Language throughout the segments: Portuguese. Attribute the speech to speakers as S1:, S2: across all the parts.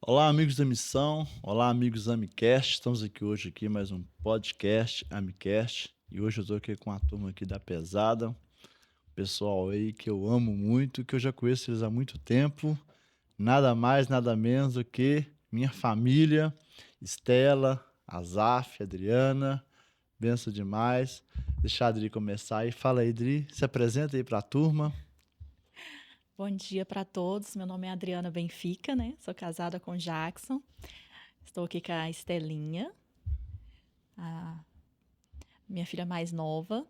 S1: Olá, amigos da missão. Olá, amigos Amicast. Estamos aqui hoje mais um podcast Amicast. E hoje eu estou aqui com a turma aqui da Pesada. Pessoal aí que eu amo muito, que eu já conheço eles há muito tempo. Nada mais, nada menos do que minha família, Estela, Azaf, Adriana. Benção demais. Deixar a Adri começar aí. Fala aí, Adri. Se apresenta aí para a turma.
S2: Bom dia para todos. Meu nome é Adriana Benfica, né? Sou casada com Jackson. Estou aqui com a Estelinha, a minha filha mais nova,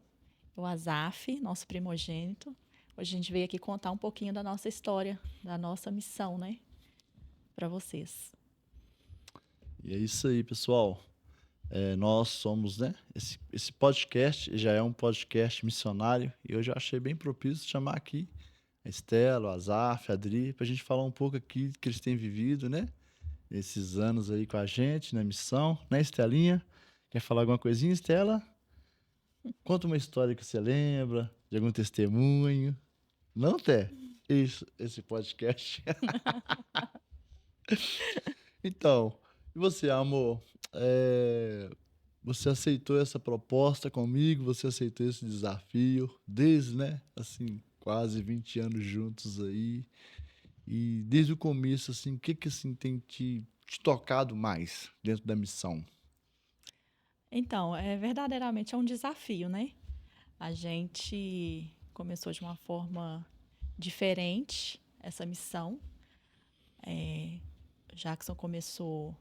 S2: o Azaf, nosso primogênito. Hoje a gente veio aqui contar um pouquinho da nossa história, da nossa missão, né? Para vocês.
S1: E é isso aí, pessoal. Nós somos, né? Esse podcast já é um podcast missionário e hoje eu achei bem propício chamar aqui a Estela, o Azaf, a Adri, para a gente falar um pouco aqui que eles têm vivido, né? Esses anos aí com a gente na missão, né, Estelinha? Quer falar alguma coisinha, Estela? Conta uma história que você lembra, de algum testemunho. Não, Té? Isso, esse podcast. Então, e você, amor? É, Você aceitou essa proposta comigo? Você aceitou esse desafio? Desde, né? Assim, quase 20 anos juntos aí. E desde o começo, assim, o que que assim tem te tocado mais dentro da missão?
S2: Então, verdadeiramente é um desafio, né? A gente começou de uma forma diferente essa missão. Jackson começou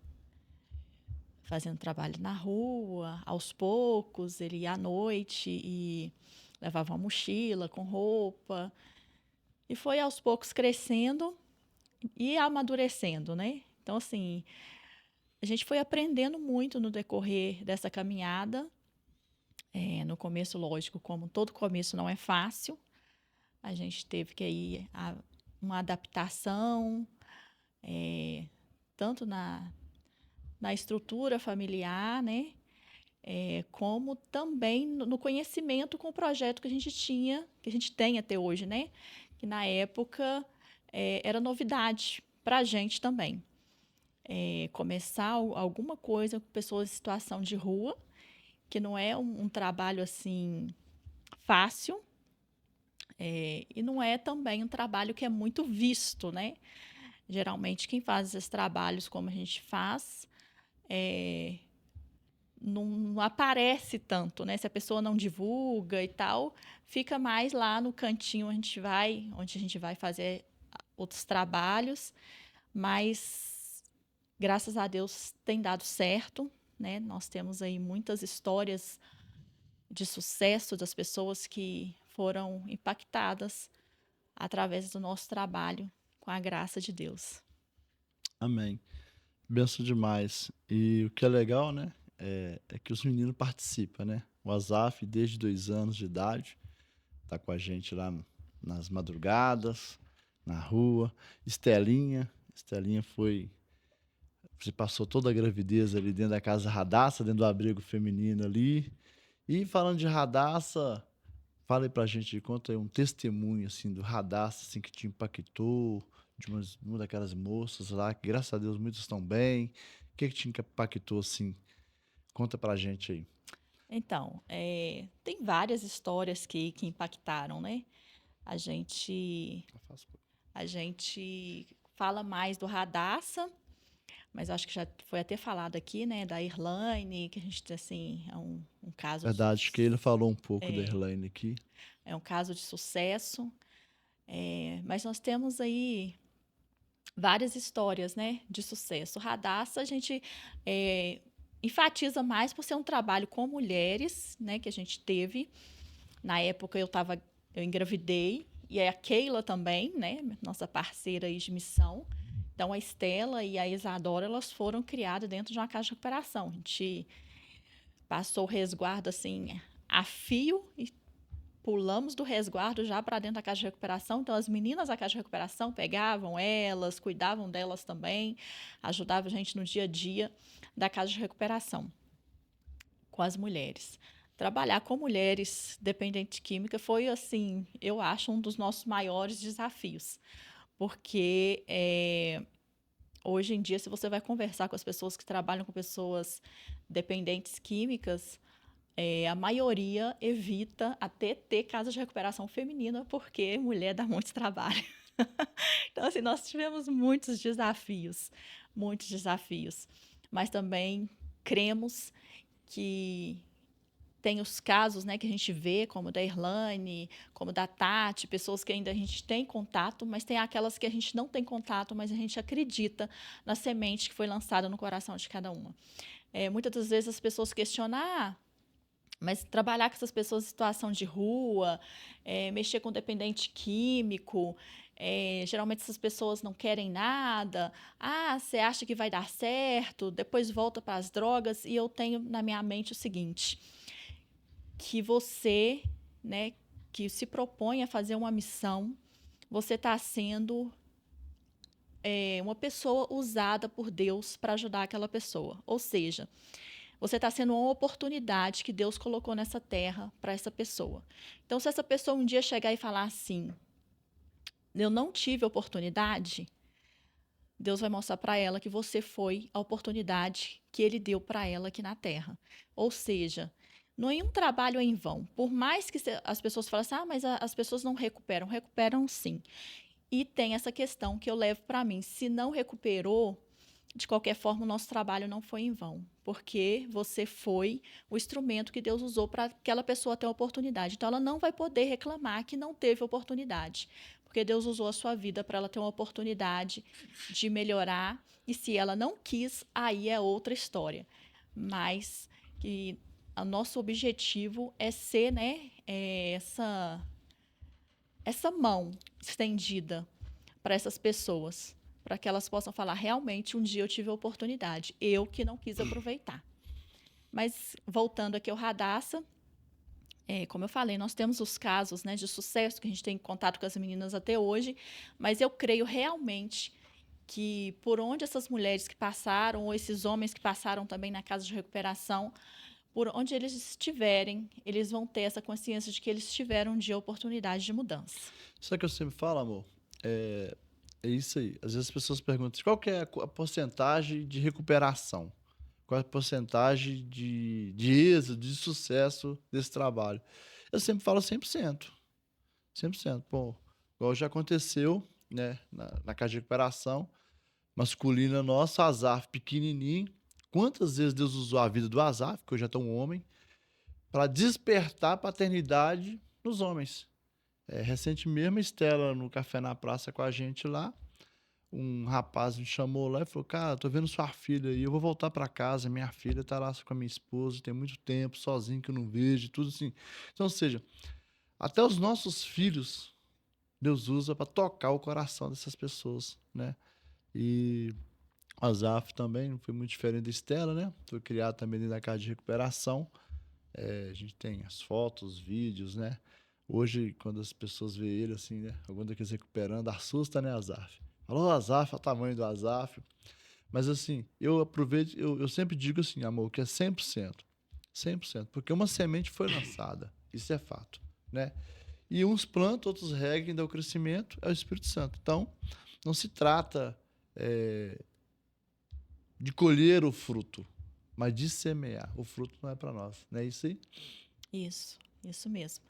S2: fazendo trabalho na rua, aos poucos, ele ia à noite e levava uma mochila com roupa. E foi aos poucos crescendo e amadurecendo, né? Então, assim, a gente foi aprendendo muito no decorrer dessa caminhada. No começo, lógico, como todo começo não é fácil, a gente teve que ir uma adaptação, tanto na estrutura familiar, né? Como também no conhecimento com o projeto que a gente tinha, que a gente tem até hoje, né? Que na época era novidade para a gente também. Começar alguma coisa com pessoas em situação de rua, que não é um trabalho assim fácil, e não é também um trabalho que é muito visto, né? Geralmente quem faz esses trabalhos como a gente faz não aparece tanto, né? Se a pessoa não divulga e tal, fica mais lá no cantinho onde a gente vai fazer outros trabalhos, mas graças a Deus tem dado certo, né? Nós temos aí muitas histórias de sucesso das pessoas que foram impactadas através do nosso trabalho com a graça de Deus.
S1: Amém. Benção demais. E o que é legal, né? É que os meninos participam, né? O Azaf, desde 2 anos de idade, tá com a gente lá nas madrugadas, na rua. Estelinha foi. Você passou toda a gravidez ali dentro da casa Radassa, dentro do abrigo feminino ali. E falando de Radassa, fala aí pra gente, conta aí um testemunho assim do Radassa assim, que te impactou, de uma daquelas moças lá, que graças a Deus muitos estão bem. O que te impactou assim? Conta pra gente aí.
S2: Então, tem várias histórias que impactaram, né? A gente,
S1: Eu faço-
S2: a gente fala mais do Radassa, mas acho que já foi até falado aqui, né? Da Irlane, que a gente, assim, um caso de,
S1: Verdade, que ele falou um pouco da Elaine aqui.
S2: é um caso de sucesso. Mas nós temos aí várias histórias, né, de sucesso. O Radassa a gente enfatiza mais por ser um trabalho com mulheres, né, que a gente teve. Na época eu engravidei e a Keila também, né, nossa parceira aí de missão. Então a Estela e a Isadora elas foram criadas dentro de uma casa de recuperação. A gente passou o resguardo assim a fio e pulamos do resguardo já para dentro da casa de recuperação. Então, as meninas da casa de recuperação pegavam elas, cuidavam delas também, ajudavam a gente no dia a dia da casa de recuperação com as mulheres. Trabalhar com mulheres dependentes de química foi, assim, eu acho, um dos nossos maiores desafios, porque Hoje em dia, se você vai conversar com as pessoas que trabalham com pessoas dependentes químicas, a maioria evita até ter casa de recuperação feminina, porque mulher dá muito trabalho. Então, assim, nós tivemos muitos desafios, mas também cremos que tem os casos, né, que a gente vê, como da Irlane, como da Tati, pessoas que ainda a gente tem contato, mas tem aquelas que a gente não tem contato, mas a gente acredita na semente que foi lançada no coração de cada uma. Muitas das vezes as pessoas questionam, mas trabalhar com essas pessoas em situação de rua, mexer com dependente químico, geralmente essas pessoas não querem nada. Você acha que vai dar certo, depois volta para as drogas. E eu tenho na minha mente o seguinte, que você, né, que se propõe a fazer uma missão, você está sendo uma pessoa usada por Deus para ajudar aquela pessoa. Ou seja, você está sendo uma oportunidade que Deus colocou nessa terra para essa pessoa. Então, se essa pessoa um dia chegar e falar assim, eu não tive oportunidade, Deus vai mostrar para ela que você foi a oportunidade que Ele deu para ela aqui na terra. Ou seja, nenhum trabalho é em vão. Por mais que as pessoas falem assim, mas as pessoas não recuperam. Recuperam sim. E tem essa questão que eu levo para mim. Se não recuperou, de qualquer forma, o nosso trabalho não foi em vão, porque você foi o instrumento que Deus usou para aquela pessoa ter uma oportunidade. Então, ela não vai poder reclamar que não teve oportunidade, porque Deus usou a sua vida para ela ter uma oportunidade de melhorar, e se ela não quis, aí é outra história. Mas que o nosso objetivo é ser, né, essa mão estendida para essas pessoas, para que elas possam falar, realmente, um dia eu tive a oportunidade, eu que não quis aproveitar. Mas, voltando aqui ao Radassa, como eu falei, nós temos os casos, né, de sucesso, que a gente tem contato com as meninas até hoje, mas eu creio realmente que por onde essas mulheres que passaram, ou esses homens que passaram também na casa de recuperação, por onde eles estiverem, eles vão ter essa consciência de que eles tiveram um dia a oportunidade de mudança.
S1: Sabe o que eu sempre falo, amor? É isso aí. Às vezes as pessoas perguntam qual que é a porcentagem de recuperação? Qual é a porcentagem de êxito, de sucesso desse trabalho? Eu sempre falo 100%. 100%. Pô, igual já aconteceu, né, na casa de recuperação masculina nossa, Azaf pequenininho. Quantas vezes Deus usou a vida do Azaf, que hoje já é um homem, para despertar a paternidade nos homens. Recente mesmo, a Estela, no Café na Praça com a gente lá, um rapaz me chamou lá e falou, cara, tô vendo sua filha aí, eu vou voltar para casa, minha filha tá lá com a minha esposa, tem muito tempo, sozinho que eu não vejo, tudo assim. Então, ou seja, até os nossos filhos, Deus usa para tocar o coração dessas pessoas, né? E a Zaf também não foi muito diferente da Estela, né? Foi criado também dentro da casa de recuperação. A gente tem as fotos, vídeos, né? Hoje, quando as pessoas veem ele assim, né? Algum daqueles recuperando, assusta, né, Azaf? Falou, Azaf, olha o tamanho do Azaf. Mas assim, eu aproveito, eu sempre digo assim, amor, que é 100%. 100%. Porque uma semente foi lançada. Isso é fato, né? E uns plantam, outros regam, dão crescimento, é o Espírito Santo. Então, não se trata de colher o fruto, mas de semear. O fruto não é para nós, não é isso aí?
S2: Isso mesmo.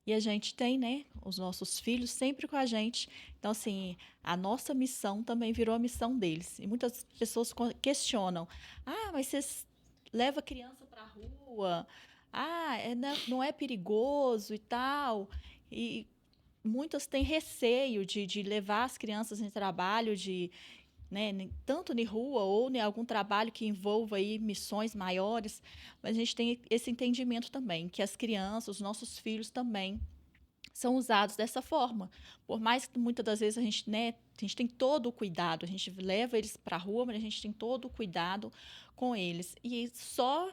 S2: E a gente tem, né, os nossos filhos sempre com a gente. Então, assim, a nossa missão também virou a missão deles. E muitas pessoas questionam: mas vocês levam a criança para a rua? Não é perigoso e tal? E muitas têm receio de levar as crianças em trabalho, né, tanto na rua ou em algum trabalho que envolva aí missões maiores, mas a gente tem esse entendimento também, que as crianças, os nossos filhos também são usados dessa forma. Por mais que muitas das vezes a gente, né, a gente tem todo o cuidado, a gente leva eles para a rua, mas a gente tem todo o cuidado com eles. E só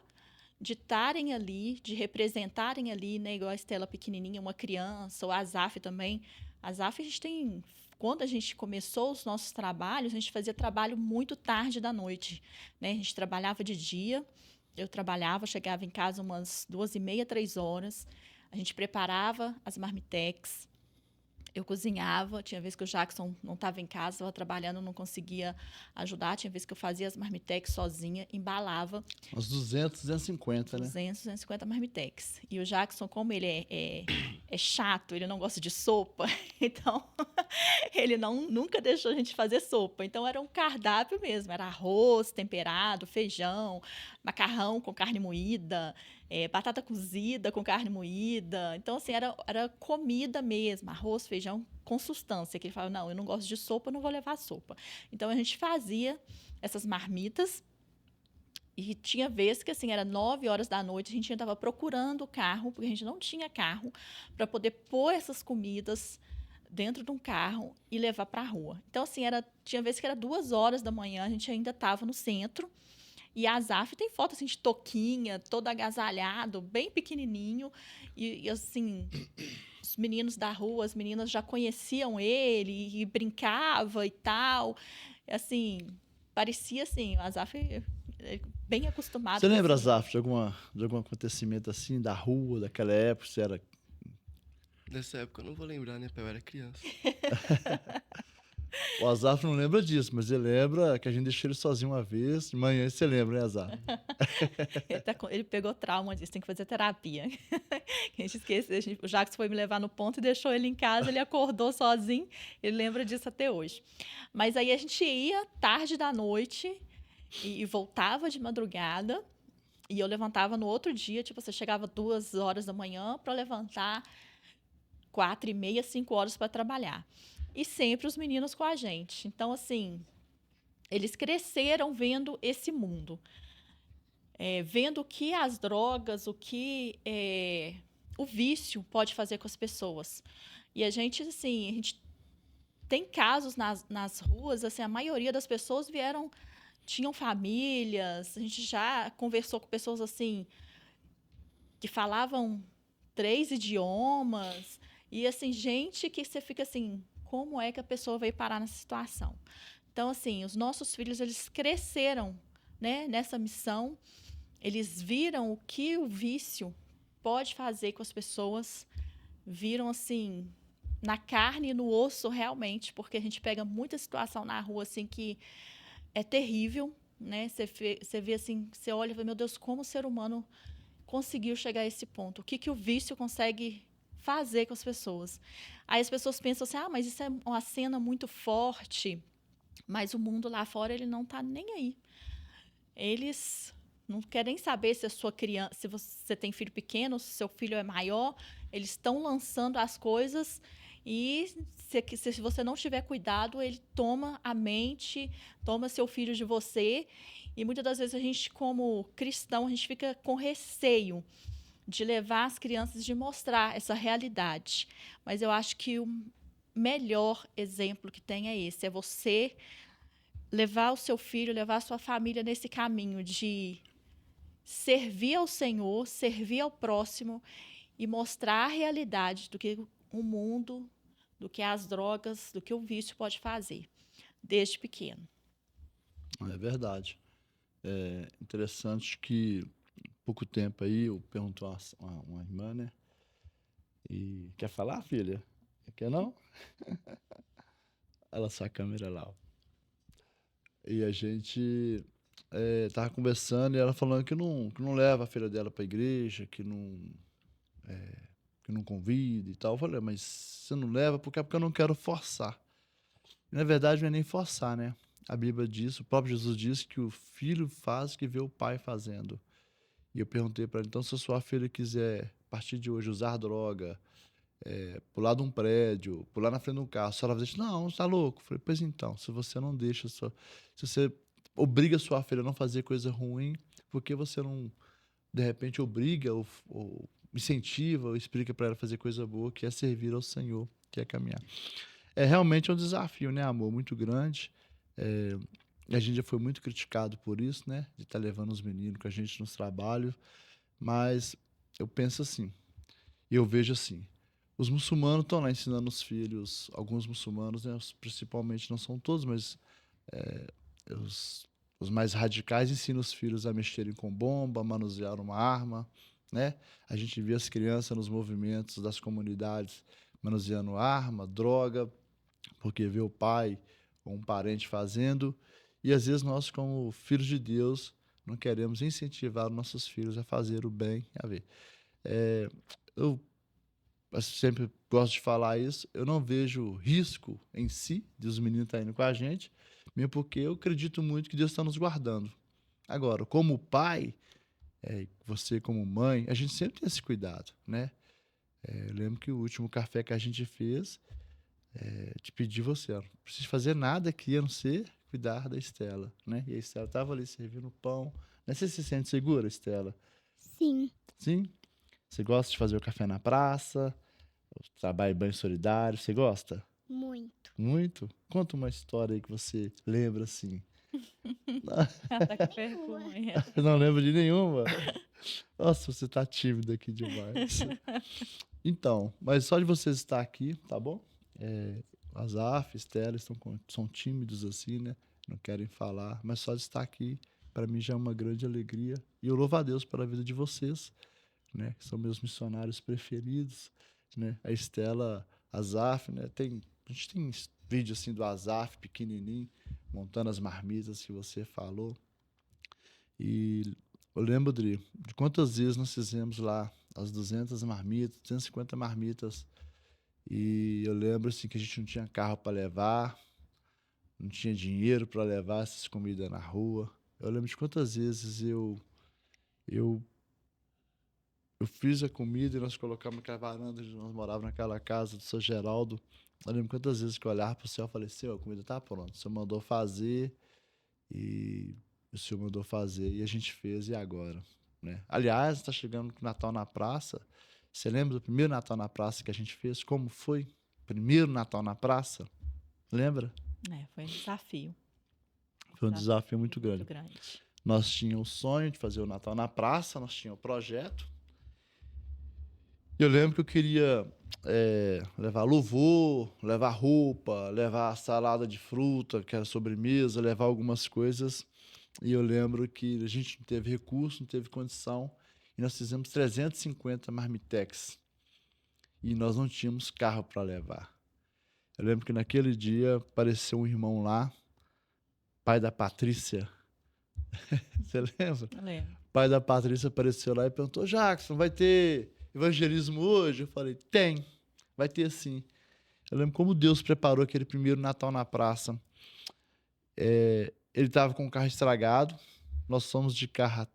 S2: de estarem ali, de representarem ali, né, igual a Estela pequenininha, uma criança, ou a Azaf também. A Azaf, a gente tem... Quando a gente começou os nossos trabalhos, a gente fazia trabalho muito tarde da noite, né? A gente trabalhava de dia, eu trabalhava, chegava em casa umas 2h30, 3 horas, a gente preparava as marmitex, Eu cozinhava, tinha vez que o Jackson não estava em casa, estava trabalhando, não conseguia ajudar. Tinha vez que eu fazia as marmitex sozinha, embalava
S1: Uns 200, 250, né?
S2: 200, 250 marmitex. E o Jackson, como ele é chato, ele não gosta de sopa, então ele nunca deixou a gente fazer sopa. Então era um cardápio mesmo, era arroz temperado, feijão, macarrão com carne moída, batata cozida com carne moída. Então, assim, era comida mesmo, arroz, feijão com substância. Que ele falava, não, eu não gosto de sopa, eu não vou levar sopa. Então a gente fazia essas marmitas. E tinha vezes que, assim, era 9 horas da noite, a gente ainda estava procurando o carro, porque a gente não tinha carro, para poder pôr essas comidas dentro de um carro e levar para a rua. Então, assim, tinha vezes que era 2 horas da manhã, a gente ainda estava no centro, e a Azaf tem foto, assim, de toquinha, todo agasalhado, bem pequenininho, assim, os meninos da rua, as meninas já conheciam ele, e brincava e tal, assim, parecia, assim, o Azaf bem acostumado
S1: Você
S2: com
S1: lembra,
S2: esse mundo.
S1: Zaf, de algum acontecimento assim, da rua, daquela época? Você era...
S3: Nessa época eu não vou lembrar, né, pai? Eu era criança.
S1: O Azaf não lembra disso, mas ele lembra que a gente deixou ele sozinho uma vez. De manhã você lembra, né, Azaf?
S2: Ele pegou trauma disso, tem que fazer terapia. A gente esquece, o Jacques foi me levar no ponto e deixou ele em casa, ele acordou sozinho, ele lembra disso até hoje. Mas aí a gente ia tarde da noite e voltava de madrugada, e eu levantava no outro dia, tipo, você chegava 2 horas da manhã para levantar 4h30, 5 horas para trabalhar. E sempre os meninos com a gente. Então, assim, eles cresceram vendo esse mundo. Vendo o que as drogas, o vício pode fazer com as pessoas. E a gente, assim, a gente tem casos nas ruas, assim, a maioria das pessoas tinham famílias, a gente já conversou com pessoas, assim, que falavam 3 idiomas, e, assim, gente que você fica assim, como é que a pessoa veio parar nessa situação? Então, assim, os nossos filhos, eles cresceram, né, nessa missão. Eles viram o que o vício pode fazer com as pessoas, viram assim na carne e no osso realmente, porque a gente pega muita situação na rua assim que é terrível, né? Você vê assim, você olha e fala, meu Deus, como o ser humano conseguiu chegar a esse ponto? O que o vício consegue fazer com as pessoas? Aí as pessoas pensam assim, mas isso é uma cena muito forte, mas o mundo lá fora ele não está nem aí. Eles não querem saber se a sua criança, se você tem filho pequeno, se seu filho é maior, eles estão lançando as coisas e se você não tiver cuidado, ele toma a mente, toma seu filho de você. E muitas das vezes a gente, como cristão, a gente fica com receio de levar as crianças, de mostrar essa realidade. Mas eu acho que o melhor exemplo que tem é esse, é você levar o seu filho, levar a sua família nesse caminho de servir ao Senhor, servir ao próximo e mostrar a realidade do que o mundo, do que as drogas, do que o vício pode fazer, desde pequeno.
S1: É verdade. É interessante que pouco tempo aí eu perguntou a uma irmã, né? E quer falar, filha? Quer não? Ela só a câmera lá, ó. E a gente tava conversando e ela falando que não leva a filha dela pra igreja, que não convida e tal. Eu falei, mas você não leva porque é porque eu não quero forçar. E, na verdade, não é nem forçar, né? A Bíblia diz, o próprio Jesus disse que o filho faz o que vê o pai fazendo. E eu perguntei para ela, então, se a sua filha quiser, a partir de hoje, usar droga, pular de um prédio, pular na frente de um carro, a senhora vai dizer, não, você tá louco? Eu falei, pois então, se você não deixa, se você obriga a sua filha a não fazer coisa ruim, por que você não, de repente, obriga ou incentiva ou explica para ela fazer coisa boa, que é servir ao Senhor, que é caminhar. É realmente um desafio, né, amor? Muito grande. É, a gente já foi muito criticado por isso, né? De estar levando os meninos com a gente nos trabalhos. Mas eu penso assim, e eu vejo assim, os muçulmanos estão lá ensinando os filhos, alguns muçulmanos, né? Principalmente, não são todos, mas os, os mais radicais ensinam os filhos a mexerem com bomba, a manusear uma arma, né? A gente vê as crianças nos movimentos das comunidades manuseando arma, droga, porque vê o pai ou um parente fazendo. E às vezes nós, como filhos de Deus, não queremos incentivar nossos filhos a fazer o bem. A ver, eu sempre gosto de falar isso, eu não vejo risco em si de os meninos estarem indo com a gente, mesmo porque eu acredito muito que Deus está nos guardando. Agora, como pai, você como mãe, a gente sempre tem esse cuidado, né? Eu lembro que o último café que a gente fez, te pedi você, ó, não precisa fazer nada aqui a não ser cuidar da Estela, né? E a Estela estava ali servindo pão. Né? Você se sente segura, Estela?
S4: Sim,
S1: Sim? Você gosta de fazer o café na praça? O trabalho banho solidário? Você gosta?
S4: muito.
S1: Muito? Conta uma história aí que você lembra assim.
S2: Ela tá com vergonha.
S1: Eu não lembro de nenhuma. Nossa, você tá tímido aqui demais. Então, mas só de vocês estar aqui, tá bom? Azaf, Estela são tímidos assim, né? Não querem falar, mas só de estar aqui, para mim já é uma grande alegria. E eu louvo a Deus pela vida de vocês, né? Que são meus missionários preferidos, né? A Estela, Azaf, né? A gente tem vídeo assim do Azaf pequenininho, montando as marmitas que você falou. E eu lembro, Dri, de quantas vezes nós fizemos lá as 200 marmitas, 250 marmitas. E eu lembro assim que a gente não tinha carro para levar, não tinha dinheiro para levar essas comidas na rua. Eu lembro de quantas vezes eu eu fiz a comida e nós colocamos naquela varanda, nós morávamos naquela casa do seu Geraldo. Eu lembro quantas vezes que eu olhava para o céu e falei, Senhor, a comida tá pronta. O Senhor mandou fazer e o Senhor mandou fazer e a gente fez, e agora? Né? Aliás, está chegando o Natal na praça. Você lembra do primeiro Natal na praça que a gente fez? Como foi? Primeiro Natal na praça? Lembra?
S2: Foi um desafio.
S1: Foi um desafio muito
S2: Muito
S1: grande.
S2: grande.
S1: Nós tínhamos o sonho de fazer o Natal na praça, nós tínhamos o projeto. Eu lembro que eu queria levar louvor, levar roupa, levar salada de fruta, que era sobremesa, levar algumas coisas. E eu lembro que a gente não teve recurso, não teve condição, e nós fizemos 350 marmitex. E nós não tínhamos carro para levar. Eu lembro que naquele dia apareceu um irmão lá, pai da Patrícia. Você lembra?
S2: Eu lembro.
S1: O pai da Patrícia apareceu lá e perguntou: Jackson, vai ter evangelismo hoje? Eu falei: tem, vai ter sim. Eu lembro como Deus preparou aquele primeiro Natal na praça. Ele estava com o carro estragado, nós fomos de carro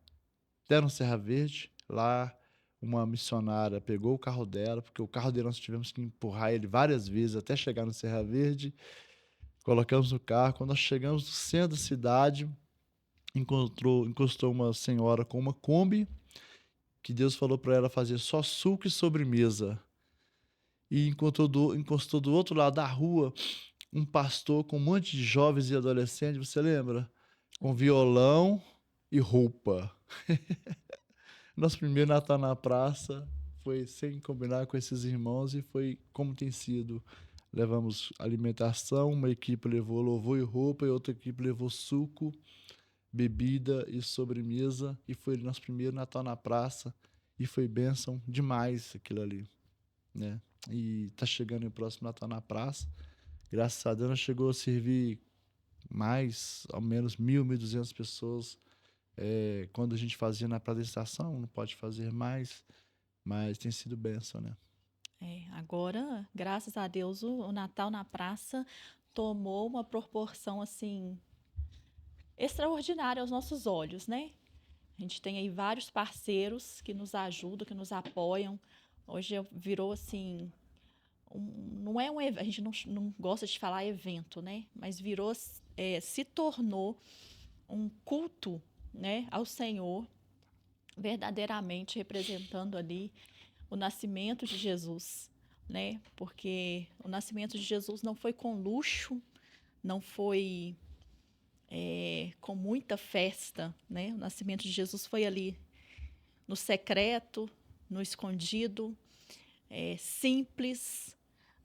S1: até no Serra Verde. Lá, uma missionária pegou o carro dela, porque o carro dele nós tivemos que empurrar ele várias vezes até chegar no Serra Verde. Colocamos no carro. Quando nós chegamos no centro da cidade, encostou uma senhora com uma Kombi, que Deus falou para ela fazer só suco e sobremesa. E encostou do outro lado da rua um pastor com um monte de jovens e adolescentes, você lembra? Com violão e roupa. Nosso primeiro Natal na praça foi sem combinar com esses irmãos e foi como tem sido. Levamos alimentação, uma equipe levou louvor e roupa e outra equipe levou suco, bebida e sobremesa, e foi nosso primeiro Natal na praça e foi bênção demais aquilo ali, né? E tá chegando o próximo Natal na praça. Graças a Deus nós chegou a servir mais, ao menos 1.200 pessoas. Quando a gente fazia na Praça da Estação, não pode fazer mais, mas tem sido bênção, né?
S2: Agora, graças a Deus, o Natal na praça tomou uma proporção assim extraordinária aos nossos olhos, né? A gente tem aí vários parceiros que nos ajudam, que nos apoiam. Hoje virou assim, não é a gente não gosta de falar evento, né? Mas virou, se tornou um culto, né, ao Senhor, verdadeiramente representando ali o nascimento de Jesus, né? Porque o nascimento de Jesus não foi com luxo, não foi com muita festa, né? O nascimento de Jesus foi ali no secreto, no escondido, simples,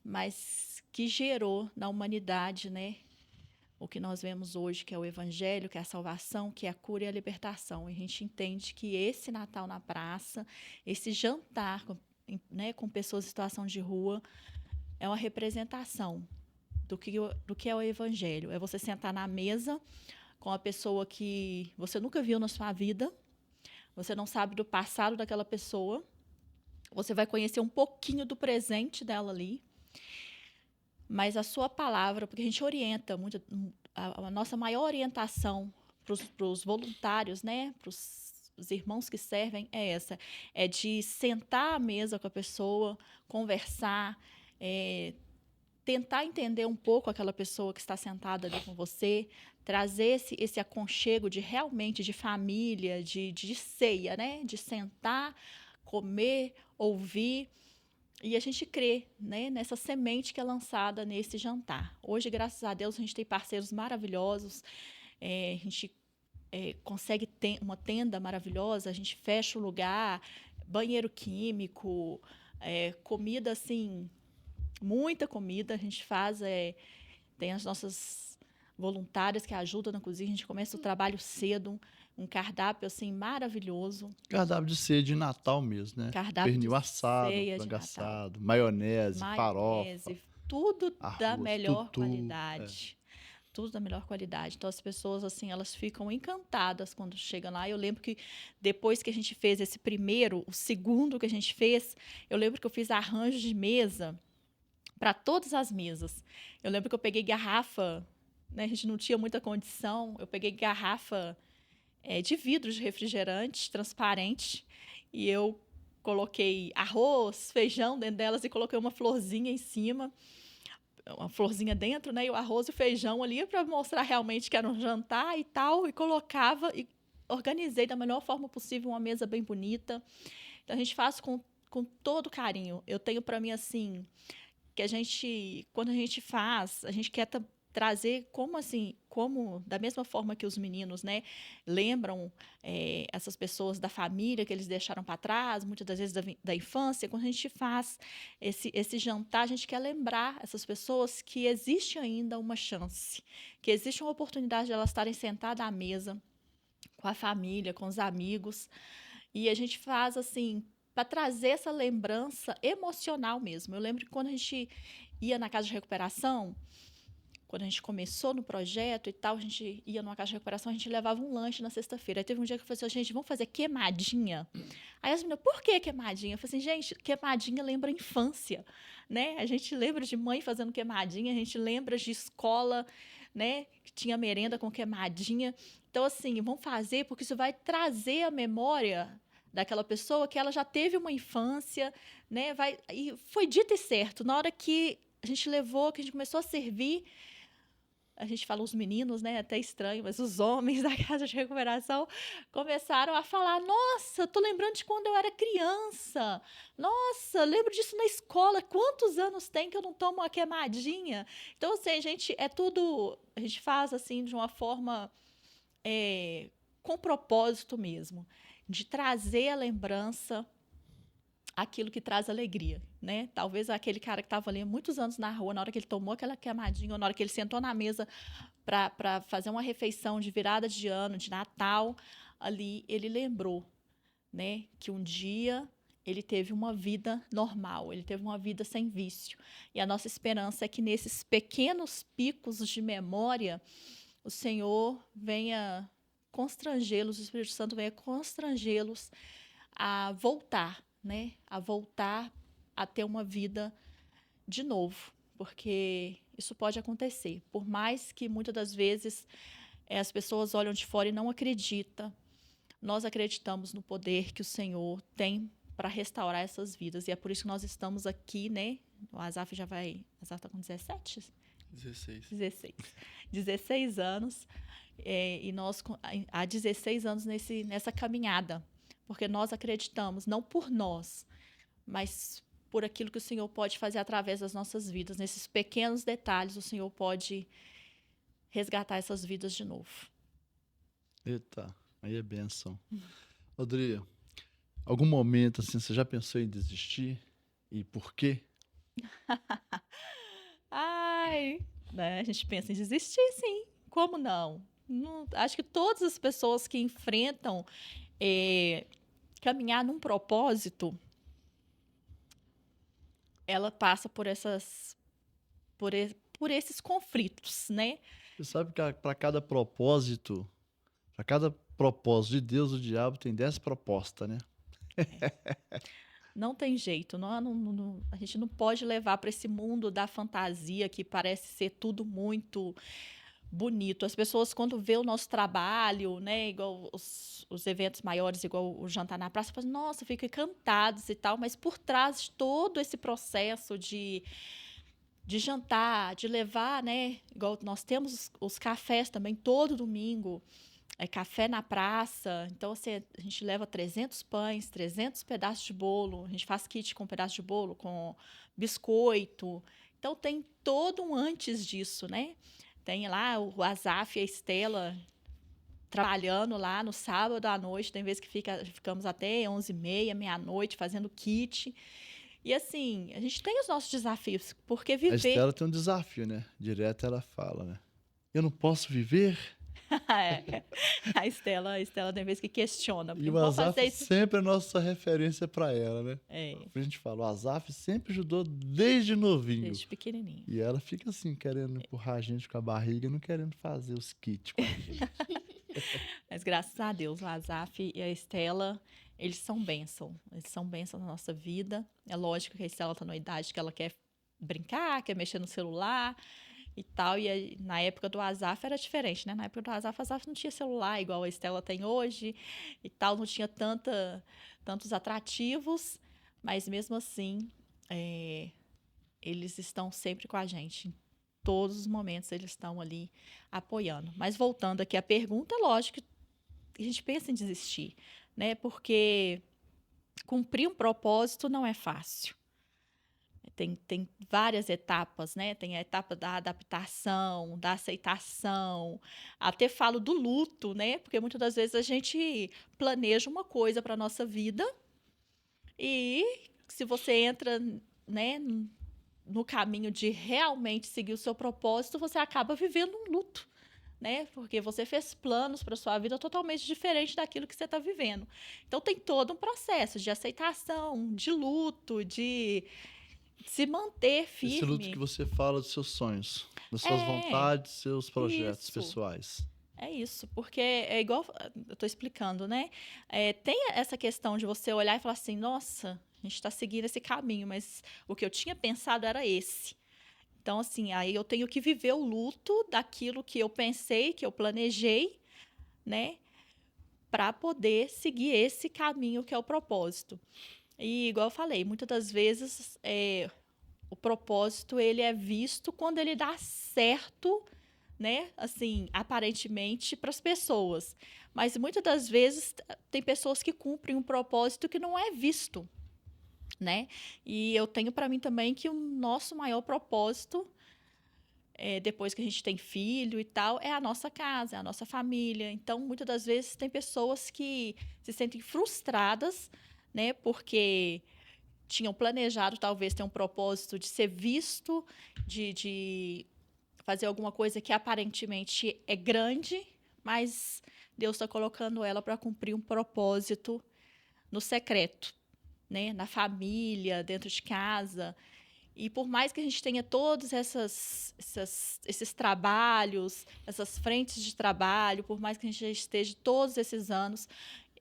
S2: mas que gerou na humanidade, né, o que nós vemos hoje, que é o Evangelho, que é a salvação, que é a cura e a libertação. E a gente entende que esse Natal na praça, esse jantar com pessoas em situação de rua, é uma representação do que é o evangelho. É você sentar na mesa com a pessoa que você nunca viu na sua vida, você não sabe do passado daquela pessoa, você vai conhecer um pouquinho do presente dela ali, mas a sua palavra, porque a gente orienta muito, a nossa maior orientação para os voluntários, né, para os irmãos que servem é essa, é de sentar à mesa com a pessoa, conversar, tentar entender um pouco aquela pessoa que está sentada ali com você, trazer esse aconchego de realmente de família, de ceia, né? De sentar, comer, ouvir. E a gente crê, né, nessa semente que é lançada nesse jantar. Hoje, graças a Deus, a gente tem parceiros maravilhosos, a gente consegue ter uma tenda maravilhosa, a gente fecha o lugar, banheiro químico, comida assim, muita comida, a gente faz, tem as nossas voluntárias que ajudam na cozinha, a gente começa o trabalho cedo, um cardápio assim maravilhoso,
S1: Cardápio de ceia de Natal mesmo, né?
S2: cardápio de
S1: Pernil assado,
S2: ceia de
S1: frango
S2: Natal,
S1: assado, maionese, farofa,
S2: maionese, tudo da
S1: arroz,
S2: melhor
S1: tutu.
S2: qualidade. Tudo da melhor qualidade. Então, as pessoas, assim, elas ficam encantadas quando chegam lá. Eu lembro que depois que a gente fez esse primeiro, o segundo que a gente fez, eu lembro que eu fiz arranjo de mesa para todas as mesas. Eu lembro que eu peguei garrafa, né? A gente não tinha muita condição. Eu peguei garrafa de vidro de refrigerante transparente e eu coloquei arroz, feijão dentro delas e coloquei uma florzinha em cima, uma florzinha dentro, né? E o arroz e o feijão ali para mostrar realmente que era um jantar e tal. E colocava e organizei da melhor forma possível uma mesa bem bonita. Então a gente faz com todo carinho. Eu tenho para mim assim que a gente, quando a gente faz, a gente quer trazer como assim, como da mesma forma que os meninos, né, lembram essas pessoas da família que eles deixaram para trás, muitas das vezes da infância, quando a gente faz esse jantar, a gente quer lembrar essas pessoas que existe ainda uma chance, que existe uma oportunidade de elas estarem sentadas à mesa com a família, com os amigos, e a gente faz assim para trazer essa lembrança emocional mesmo. Eu lembro que quando a gente ia na casa de recuperação, quando a gente começou no projeto e tal, a gente ia numa casa de recuperação, a gente levava um lanche na sexta-feira. Aí teve um dia que eu falei assim, gente, vamos fazer queimadinha? Aí as meninas, por que queimadinha? Eu falei assim, gente, queimadinha lembra a infância, né? A gente lembra de mãe fazendo queimadinha, a gente lembra de escola, né? Que tinha merenda com queimadinha. Então, assim, vamos fazer, porque isso vai trazer a memória daquela pessoa que ela já teve uma infância, né? E foi dito e certo. Na hora que a gente levou, que a gente começou a servir, a gente fala os meninos, né? Até estranho, mas os homens da casa de recuperação começaram a falar: nossa, tô lembrando de quando eu era criança. Nossa, lembro disso na escola. Quantos anos tem que eu não tomo uma queimadinha? Então, assim, a gente faz assim de uma forma com propósito mesmo, de trazer a lembrança, aquilo que traz alegria, né? Talvez aquele cara que estava ali há muitos anos na rua, na hora que ele tomou aquela queimadinha, ou na hora que ele sentou na mesa para fazer uma refeição de virada de ano, de Natal, ali ele lembrou, né, que um dia ele teve uma vida normal, ele teve uma vida sem vício. E a nossa esperança é que nesses pequenos picos de memória, o Senhor venha constrangê-los, o Espírito Santo venha constrangê-los a voltar, né? A voltar a ter uma vida de novo, porque isso pode acontecer. Por mais que muitas das vezes as pessoas olham de fora e não acreditam, nós acreditamos no poder que o Senhor tem para restaurar essas vidas. E é por isso que nós estamos aqui, né? O Azaf está com 17? 16 anos. E nós há 16 anos nessa caminhada, porque nós acreditamos, não por nós, mas por aquilo que o Senhor pode fazer através das nossas vidas. Nesses pequenos detalhes, o Senhor pode resgatar essas vidas de novo.
S1: Eita, aí é bênção. Rodrigo, algum momento assim, você já pensou em desistir? E por quê?
S2: Ai, né, a gente pensa em desistir, sim. Como não? Acho que todas as pessoas que enfrentam caminhar num propósito, ela passa por por esses conflitos, né?
S1: Você sabe que para cada propósito de Deus, o diabo tem 10 propostas, né?
S2: Não tem jeito, a gente não pode levar para esse mundo da fantasia que parece ser tudo muito bonito. As pessoas, quando vê o nosso trabalho, né, igual os eventos maiores, igual o Jantar na Praça, falam, nossa, ficam encantados e tal, mas por trás de todo esse processo de jantar, de levar, né, igual nós temos os cafés também todo domingo, é café na praça. Então, assim, a gente leva 300 pães, 300 pedaços de bolo. A gente faz kit com pedaço de bolo, com biscoito. Então, tem todo um antes disso, né? Tem lá o Azaf e a Estela trabalhando lá no sábado à noite. Tem vezes que ficamos até 11h30, meia-noite, fazendo kit. E, assim, a gente tem os nossos desafios, porque
S1: A
S2: viver...
S1: Estela tem um desafio, né? Direto ela fala, né? Eu não posso viver.
S2: É. A Estela tem vezes que questiona,
S1: E
S2: porque
S1: o
S2: não vamos fazer
S1: Azaf
S2: isso.
S1: sempre é nossa referência para ela, né?
S2: É,
S1: A gente fala, o Azaf sempre ajudou desde novinho.
S2: desde pequenininho.
S1: E ela fica assim, querendo empurrar a gente com a barriga, não querendo fazer os kits com a gente.
S2: Mas graças a Deus, o Azaf e a Estela, eles são bênção. Eles são bênção na nossa vida. É lógico que a Estela está numa idade que ela quer brincar, quer mexer no celular e tal. E aí, na época do Azaf era diferente, né? Na época do Azaf não tinha celular igual a Estela tem hoje e tal, não tinha tantos atrativos, mas mesmo assim, eles estão sempre com a gente. Em todos os momentos eles estão ali apoiando. Mas voltando aqui à pergunta, é lógico que a gente pensa em desistir, né? Porque cumprir um propósito não é fácil. Tem várias etapas, né? Tem a etapa da adaptação, da aceitação, até falo do luto, né? Porque muitas das vezes a gente planeja uma coisa para a nossa vida e se você entra, né, no caminho de realmente seguir o seu propósito, você acaba vivendo um luto, né? Porque você fez planos para sua vida totalmente diferente daquilo que você está vivendo. Então tem todo um processo de aceitação, de luto, de se manter
S1: Esse luto que
S2: firme.
S1: você fala dos seus sonhos, das suas
S2: É,
S1: vontades, seus projetos
S2: isso.
S1: pessoais.
S2: É isso, porque é igual eu estou explicando, né? Tem essa questão de você olhar e falar assim, nossa, a gente está seguindo esse caminho, mas o que eu tinha pensado era esse. Então, assim, aí eu tenho que viver o luto daquilo que eu pensei, que eu planejei, né? Para poder seguir esse caminho que é o propósito. E, igual eu falei, muitas das vezes o propósito ele é visto quando ele dá certo, né? Assim, aparentemente para as pessoas. Mas muitas das vezes tem pessoas que cumprem um propósito que não é visto, né? E eu tenho para mim também que o nosso maior propósito depois que a gente tem filho e tal, é a nossa casa, é a nossa família. Então, muitas das vezes tem pessoas que se sentem frustradas, né? Porque tinham planejado talvez ter um propósito de ser visto, de fazer alguma coisa que aparentemente é grande, mas Deus está colocando ela para cumprir um propósito no secreto, né? Na família, dentro de casa. E por mais que a gente tenha todos esses trabalhos, essas frentes de trabalho, por mais que a gente já esteja todos esses anos,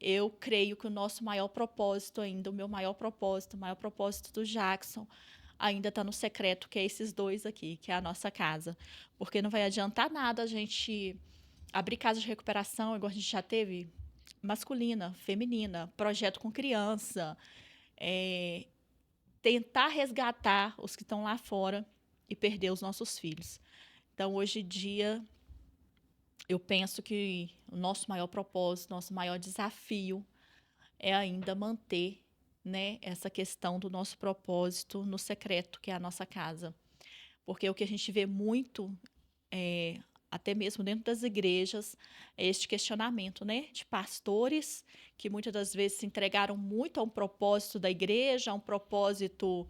S2: eu creio que o nosso maior propósito ainda, o meu maior propósito, o maior propósito do Jackson, ainda está no secreto, que é esses dois aqui, que é a nossa casa. Porque não vai adiantar nada a gente abrir casa de recuperação, igual a gente já teve, masculina, feminina, projeto com criança, tentar resgatar os que estão lá fora e perder os nossos filhos. Então, hoje em dia, eu penso que o nosso maior propósito, nosso maior desafio é ainda manter, né, essa questão do nosso propósito no secreto, que é a nossa casa. Porque o que a gente vê muito, até mesmo dentro das igrejas, é este questionamento, né, de pastores que muitas das vezes se entregaram muito a um propósito da igreja, a um propósito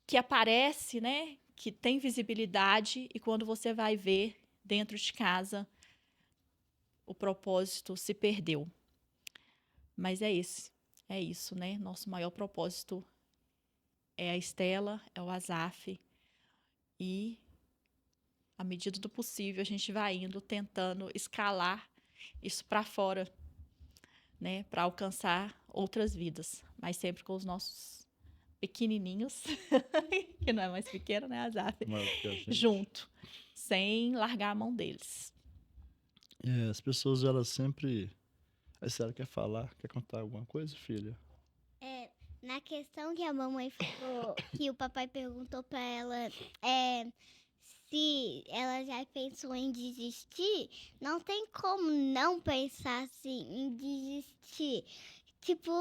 S2: que aparece, né, que tem visibilidade, e quando você vai ver dentro de casa, o propósito se perdeu. Mas é isso, né? Nosso maior propósito é a Estela, é o Azaf. E, à medida do possível, a gente vai indo, tentando escalar isso para fora, né? Para alcançar outras vidas. Mas sempre com os nossos pequenininhos, que não é mais pequeno, né, Azaf?
S1: Maior que a gente.
S2: Junto, sem largar a mão deles.
S1: As pessoas, elas sempre... A Estela quer falar? Quer contar alguma coisa, filha?
S4: Na questão que a mamãe falou, que o papai perguntou pra ela se ela já pensou em desistir, não tem como não pensar assim em desistir. Tipo,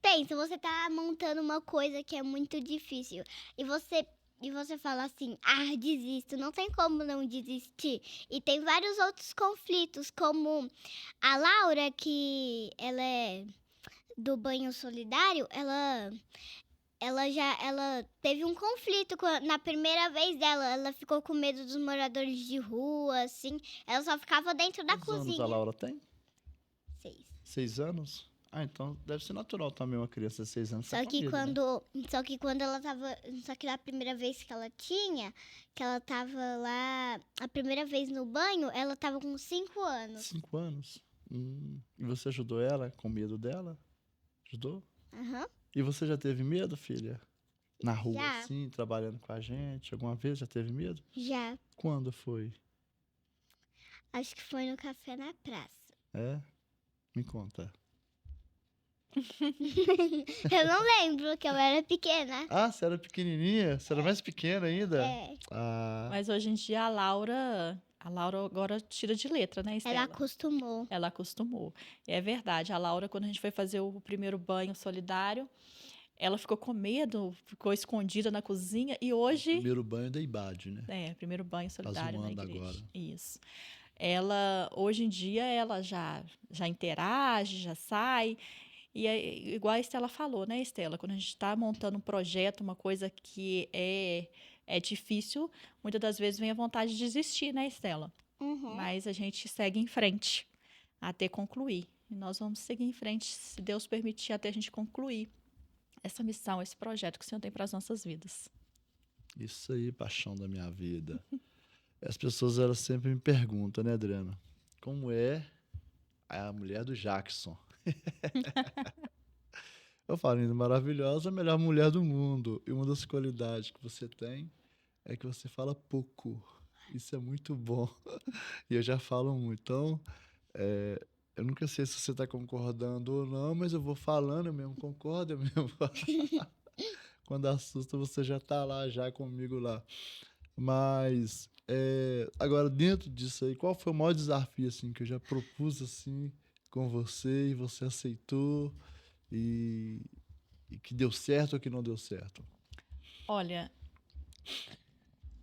S4: pensa, você tá montando uma coisa que é muito difícil e você fala assim, desisto, não tem como não desistir. E tem vários outros conflitos, como a Laura, que ela é do banho solidário, ela teve um conflito na primeira vez dela. Ela ficou com medo dos moradores de rua, assim. Ela só ficava dentro da
S1: Quantos anos
S4: cozinha.
S1: a Laura tem?
S4: 6.
S1: 6 anos? Então deve ser natural também uma criança de 6 anos
S4: Só
S1: ter
S4: que
S1: medo, né?
S4: só que quando ela tava, só que na primeira vez que ela tava lá, a primeira vez no banho, ela tava com 5 anos.
S1: 5 anos? E você ajudou ela com medo dela? Ajudou?
S4: Aham.
S1: E você já teve medo, filha? Na rua,
S4: Já.
S1: assim, trabalhando com a gente? Alguma vez já teve medo?
S4: Já.
S1: Quando foi?
S4: Acho que foi no café na praça.
S1: É? Me conta.
S4: Eu não lembro, que eu era pequena.
S1: Ah, você era pequenininha? Você era mais pequena ainda?
S4: É.
S1: Ah,
S2: Mas hoje em dia a Laura agora tira de letra, né, Estela?
S4: Ela acostumou.
S2: Ela acostumou. É verdade. A Laura, quando a gente foi fazer o primeiro banho solidário, ela ficou com medo, ficou escondida na cozinha e hoje...
S1: primeiro banho da IBAD, né?
S2: primeiro banho solidário na
S1: zoando
S2: igreja.
S1: agora.
S2: Isso. Ela, hoje em dia, ela já interage, já sai. E é igual a Estela falou, né, Estela? Quando a gente está montando um projeto, uma coisa que é difícil, muitas das vezes vem a vontade de desistir, né, Estela?
S4: Uhum.
S2: Mas a gente segue em frente até concluir. E nós vamos seguir em frente, se Deus permitir, até a gente concluir essa missão, esse projeto que o Senhor tem para as nossas vidas.
S1: Isso aí, paixão da minha vida. As pessoas, elas sempre me perguntam, né, Adriana? Como é a mulher do Jackson? Eu falo, linda, maravilhosa, a melhor mulher do mundo. E uma das qualidades que você tem é que você fala pouco. Isso é muito bom. E eu já falo muito. Então, eu nunca sei se você está concordando ou não, mas eu vou falando, eu mesmo concordo, eu mesmo falo. Quando assusta, você já tá lá, já comigo lá. Mas, agora, dentro disso aí, qual foi o maior desafio, assim, que eu já propus, assim, com você e você aceitou e que deu certo ou que não deu certo?
S2: Olha,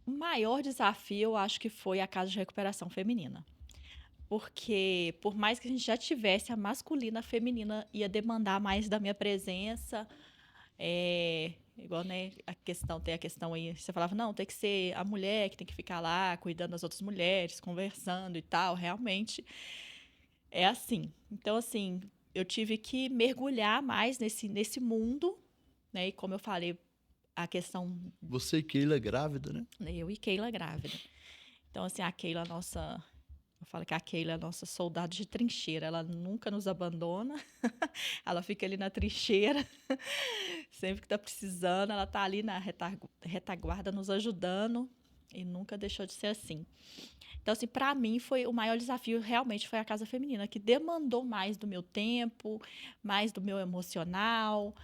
S2: o maior desafio, eu acho que foi a Casa de Recuperação Feminina. Porque, por mais que a gente já tivesse a masculina, a feminina ia demandar mais da minha presença. Igual, né, tem a questão aí, você falava, não, tem que ser a mulher que tem que ficar lá, cuidando das outras mulheres, conversando e tal, realmente é assim. Então, assim, eu tive que mergulhar mais nesse mundo, né, e como eu falei, a questão...
S1: Você e Keila grávida, né?
S2: Eu e Keila grávida. Então, assim, a Keila, eu falo que a Keila é a nossa soldado de trincheira. Ela nunca nos abandona. Ela fica ali na trincheira. Sempre que está precisando, ela está ali na retaguarda nos ajudando. E nunca deixou de ser assim. Então, assim, para mim, o maior desafio realmente foi a Casa Feminina, que demandou mais do meu tempo, mais do meu emocional,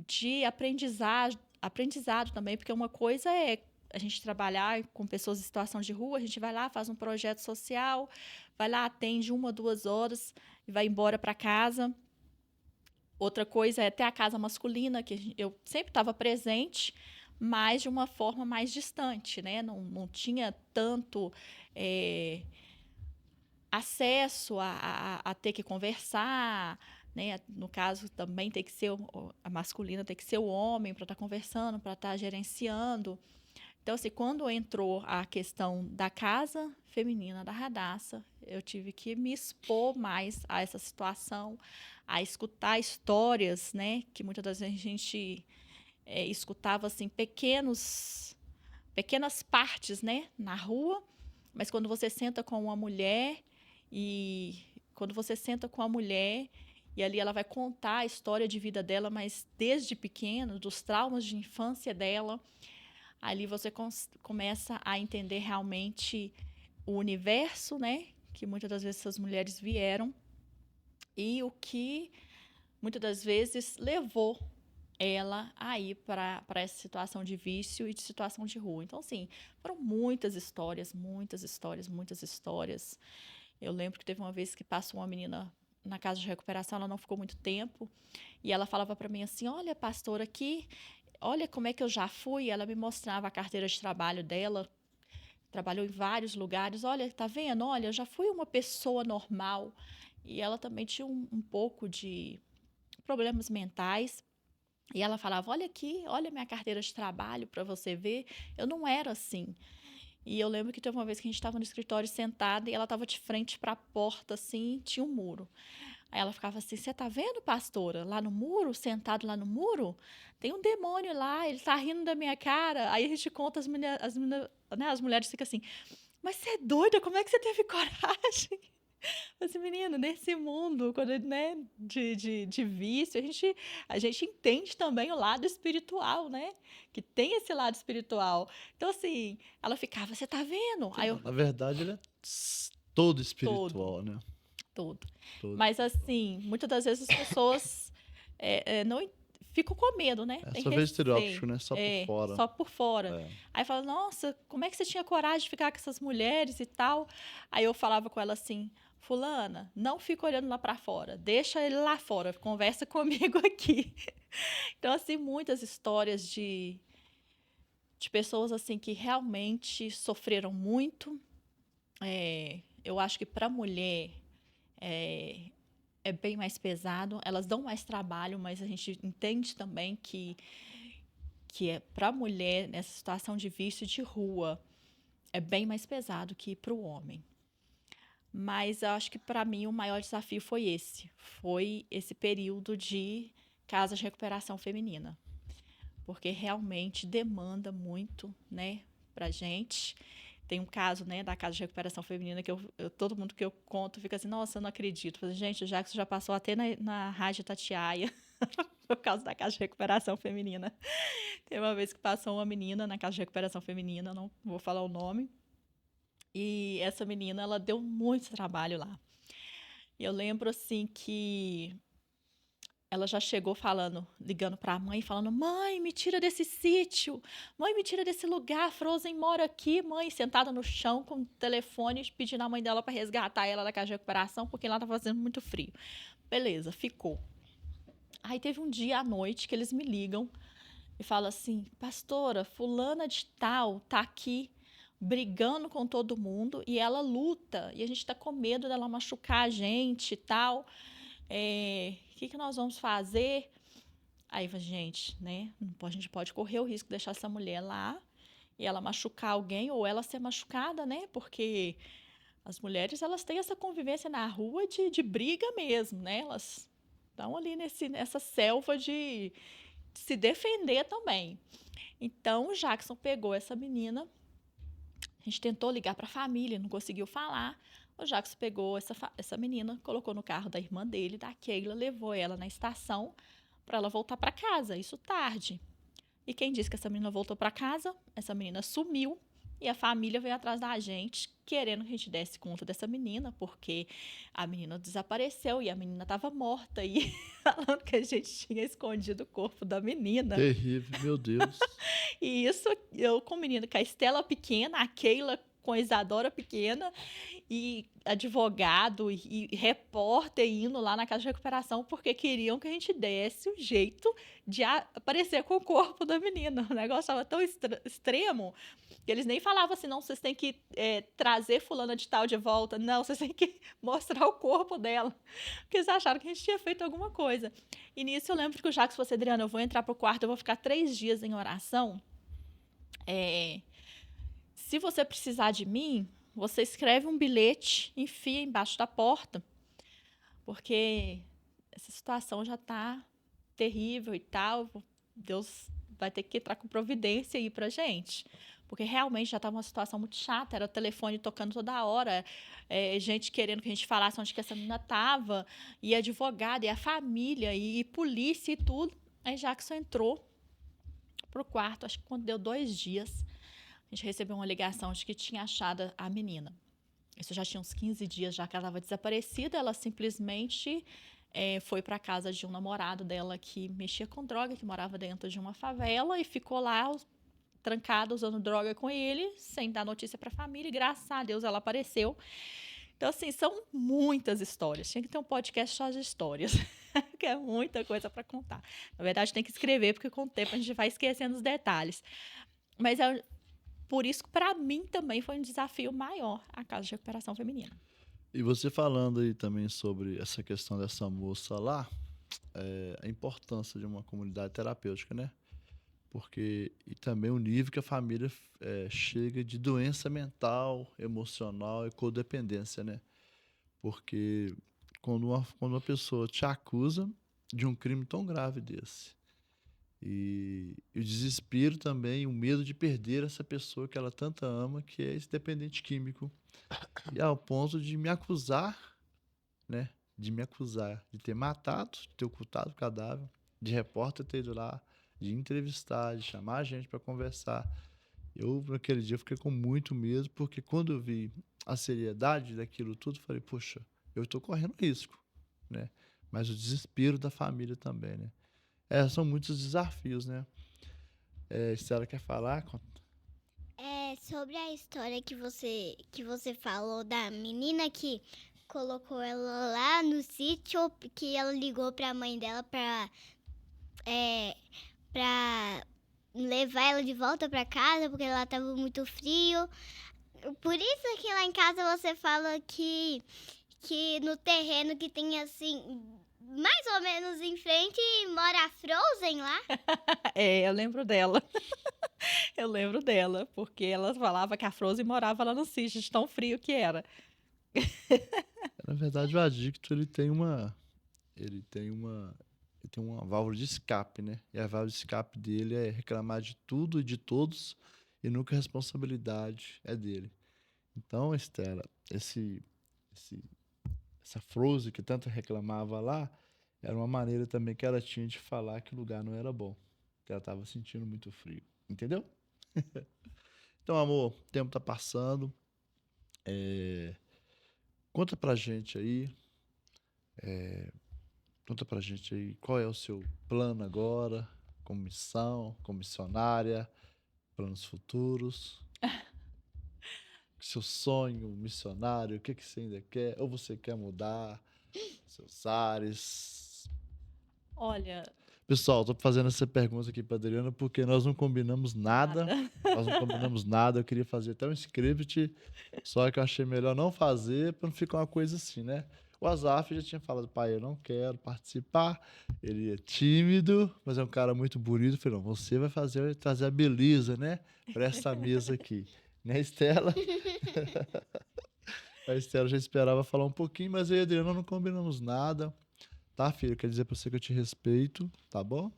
S2: de aprendizado também, porque uma coisa é a gente trabalhar com pessoas em situação de rua, a gente vai lá, faz um projeto social, vai lá, atende 1 ou 2 horas e vai embora para casa. Outra coisa é ter a casa masculina, que eu sempre estava presente, mas de uma forma mais distante, né? Não tinha tanto acesso a ter que conversar, né? No caso, também tem que ser a masculina, tem que ser o homem para estar conversando, para estar gerenciando. Então, assim, quando entrou a questão da casa feminina da Radassa, eu tive que me expor mais a essa situação, a escutar histórias, né? Que muitas das vezes a gente escutava, assim, pequenas partes, né? Na rua, mas quando você senta com uma mulher e quando você senta com a mulher e ali ela vai contar a história de vida dela, mas desde pequeno, dos traumas de infância dela, ali você começa a entender realmente o universo, né? Que muitas das vezes essas mulheres vieram e o que muitas das vezes levou ela a ir para essa situação de vício e de situação de rua. Então, assim, foram muitas histórias, muitas histórias, muitas histórias. Eu lembro que teve uma vez que passou uma menina na casa de recuperação, ela não ficou muito tempo, e ela falava para mim assim, olha, pastora, aqui, olha como é que eu já fui. Ela me mostrava a carteira de trabalho dela, trabalhou em vários lugares. Olha, tá vendo? Olha, eu já fui uma pessoa normal. E ela também tinha um pouco de problemas mentais. E ela falava, olha aqui, olha minha carteira de trabalho para você ver. Eu não era assim. E eu lembro que teve uma vez que a gente estava no escritório sentada e ela estava de frente para a porta, assim, tinha um muro. Aí ela ficava assim, você tá vendo, pastora? Lá no muro, sentado lá no muro, tem um demônio lá, ele tá rindo da minha cara. Aí a gente conta, as mulheres ficam assim, mas você é doida? Como é que você teve coragem? Assim, menino, nesse mundo, quando, né, de vício, a gente entende também o lado espiritual, né? Que tem esse lado espiritual. Então, assim, ela ficava, você tá vendo? Aí eu,
S1: Na verdade, ele é todo
S2: todo,
S1: espiritual, né?
S2: todo.
S1: Todo.
S2: Mas, assim, muitas das vezes as pessoas não ficam com medo, né?
S1: É
S2: Tem
S1: só ver estereótipo,
S2: receio.
S1: né? Só por fora.
S2: Só por fora.
S1: É.
S2: Aí fala, nossa, como é que você tinha coragem de ficar com essas mulheres e tal? Aí eu falava com ela assim, fulana, não fica olhando lá para fora, deixa ele lá fora, conversa comigo aqui. Então, assim, muitas histórias de pessoas assim que realmente sofreram muito. Eu acho que para a mulher é bem mais pesado, elas dão mais trabalho, mas a gente entende também que é para a mulher, nessa situação de vício de rua, é bem mais pesado que para o homem. Mas eu acho que para mim o maior desafio foi esse período de casa de recuperação feminina, porque realmente demanda muito, né, para gente. Tem um caso, né, da casa de recuperação feminina que todo mundo que eu conto fica assim, nossa, eu não acredito. Falei, gente, o Jackson já passou até na Rádio Tatiaia por causa da casa de recuperação feminina. Tem uma vez que passou uma menina na casa de recuperação feminina, não vou falar o nome, e essa menina, ela deu muito trabalho lá. E eu lembro, assim, que ela já chegou ligando para a mãe, falando, mãe, me tira desse sítio, mãe, me tira desse lugar, Frozen mora aqui, mãe, sentada no chão com o telefone, pedindo a mãe dela para resgatar ela da casa de recuperação, porque lá tá fazendo muito frio. Beleza, ficou. Aí teve um dia à noite que eles me ligam e falam assim, pastora, fulana de tal tá aqui brigando com todo mundo e ela luta e a gente tá com medo dela machucar a gente e tal. O que nós vamos fazer? Aí, gente, né? A gente pode correr o risco de deixar essa mulher lá e ela machucar alguém ou ela ser machucada, né? Porque as mulheres, elas têm essa convivência na rua de briga mesmo, né? Elas estão ali nessa selva de se defender também. Então, o Jackson pegou essa menina, a gente tentou ligar para a família, não conseguiu falar. O Jackson pegou essa menina, colocou no carro da irmã dele, da Keila, levou ela na estação para ela voltar para casa, isso tarde. E quem disse que essa menina voltou para casa? Essa menina sumiu e a família veio atrás da gente, querendo que a gente desse conta dessa menina, porque a menina desapareceu e a menina estava morta e falando que a gente tinha escondido o corpo da menina.
S1: Terrível, meu Deus.
S2: E isso, eu com menina, com a Estela pequena, a Keila com a Isadora pequena, e advogado e repórter indo lá na casa de recuperação porque queriam que a gente desse o jeito de aparecer com o corpo da menina. O negócio estava tão extremo que eles nem falavam assim, não, vocês têm que trazer fulana de tal de volta. Não, vocês têm que mostrar o corpo dela. Porque eles acharam que a gente tinha feito alguma coisa. E nisso eu lembro que o Jacques falou assim, Adriana, eu vou entrar pro quarto, eu vou ficar 3 dias em oração é, se você precisar de mim, você escreve um bilhete, enfia embaixo da porta, porque essa situação já está terrível e tal. Deus vai ter que entrar com providência aí pra gente. Porque realmente já estava uma situação muito chata, era o telefone tocando toda hora, gente querendo que a gente falasse onde que essa menina estava, e advogado, e a família, e polícia e tudo. Aí Jackson entrou pro quarto, acho que quando deu 2 dias, a gente recebeu uma ligação de que tinha achado a menina. Isso já tinha uns 15 dias já que ela estava desaparecida, ela simplesmente foi para casa de um namorado dela que mexia com droga, que morava dentro de uma favela, e ficou lá trancada usando droga com ele, sem dar notícia para a família, e graças a Deus ela apareceu. Então, assim, são muitas histórias. Tinha que ter um podcast só de histórias, que é muita coisa para contar. Na verdade, tem que escrever, porque com o tempo a gente vai esquecendo os detalhes. Mas por isso que, para mim, também foi um desafio maior a Casa de Recuperação Feminina.
S1: E você falando aí também sobre essa questão dessa moça lá, a importância de uma comunidade terapêutica, né? Porque e também o nível que a família chega de doença mental, emocional e codependência, né? Porque quando uma pessoa te acusa de um crime tão grave desse, e o desespero também, o medo de perder essa pessoa que ela tanto ama, que é esse dependente químico, e ao ponto de me acusar, né? De me acusar de ter matado, de ter ocultado o cadáver, de repórter ter ido lá, de entrevistar, de chamar a gente para conversar. Eu, naquele dia, fiquei com muito medo, porque quando eu vi a seriedade daquilo tudo, falei, poxa, eu estou correndo risco, né? Mas o desespero da família também, né? São muitos desafios, né? Estela quer falar?
S4: Sobre a história que você falou da menina que colocou ela lá no sítio, que ela ligou pra mãe dela pra levar ela de volta pra casa, porque ela tava muito frio. Por isso que lá em casa você fala que no terreno que tem assim, mais ou menos em frente, mora a Frozen lá.
S2: Eu lembro dela. Eu lembro dela, porque ela falava que a Frozen morava lá no sítio, de tão frio que era.
S1: Na verdade, o adicto, ele tem uma válvula de escape, né? E a válvula de escape dele é reclamar de tudo e de todos, e nunca a responsabilidade é dele. Então, Estela, esse- essa Frozen que tanto reclamava lá, era uma maneira também que ela tinha de falar que o lugar não era bom, que ela estava sentindo muito frio. Entendeu? Então, amor, o tempo tá passando. Conta pra gente aí, qual é o seu plano agora, como missão, como missionária, planos futuros, seu sonho missionário, o que que você ainda quer, ou você quer mudar seus ares.
S2: Olha,
S1: Pessoal, tô fazendo essa pergunta aqui pra Adriana porque nós não combinamos nada. Nós não combinamos nada. Eu queria fazer até um script, só que eu achei melhor não fazer para não ficar uma coisa assim, né? O Azaf já tinha falado, pai, eu não quero participar. Ele é tímido, mas é um cara muito bonito. Eu falei, não, você vai trazer a beleza, né? Para essa mesa aqui. Né, Estela? A Estela já esperava falar um pouquinho, mas eu e a Adriana não combinamos nada. Tá, filho? Quer dizer pra você que eu te respeito, tá bom?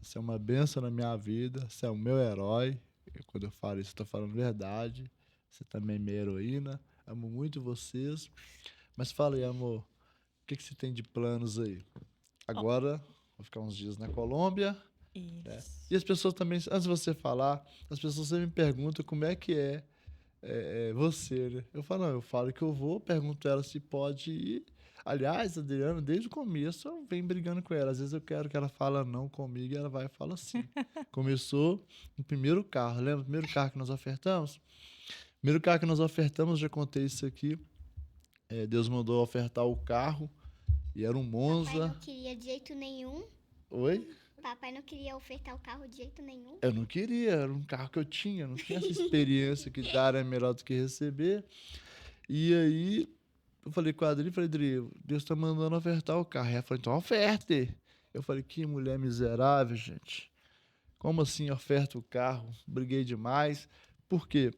S1: Você é uma benção na minha vida, você é o meu herói. Quando eu falo isso, eu tô falando verdade. Você também é minha heroína. Amo muito vocês. Mas fala aí, amor, o que que você tem de planos aí? Agora, vou ficar uns dias na Colômbia.
S2: isso.
S1: E as pessoas também, antes de você falar, as pessoas sempre me perguntam como é que você, né? Eu falo, não, eu falo que eu vou, pergunto ela se pode ir. Aliás, a Adriana, desde o começo, eu venho brigando com ela. Às vezes eu quero que ela fale não comigo e ela vai e fala sim. Começou no primeiro carro, lembra? O primeiro carro que nós ofertamos? Primeiro carro que nós ofertamos, já contei isso aqui. Deus mandou ofertar o carro e era um
S4: Papai
S1: Monza.
S4: não queria de jeito nenhum.
S1: Oi?
S4: Papai não queria ofertar o carro de jeito nenhum.
S1: Eu não queria, era um carro que eu tinha, não tinha essa experiência que dar é melhor do que receber. E aí, eu falei com a Adri, Deus tá mandando ofertar o carro. E ela falou, então oferte. Eu falei, que mulher miserável, gente. Como assim oferta o carro? Briguei demais. Por quê?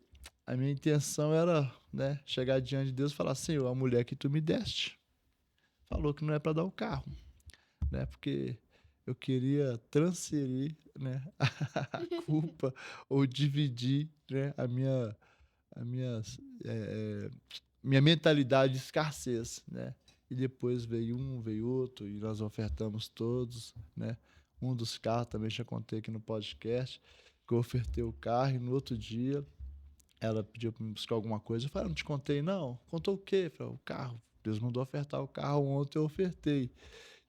S1: A minha intenção era, né, chegar diante de Deus e falar: Senhor, a mulher que tu me deste falou que não é para dar o carro, né? Porque eu queria transferir, né, a culpa ou dividir, né, a minha, eh, minha mentalidade de escassez, né? E depois veio um, veio outro, e nós ofertamos todos, né? Um dos carros, também já contei aqui no podcast, que eu ofertei o carro e no outro dia ela pediu para me buscar alguma coisa. Eu falei: não te contei, não? Contou o quê? Eu falei: o carro. Deus mandou ofertar o carro ontem, eu ofertei.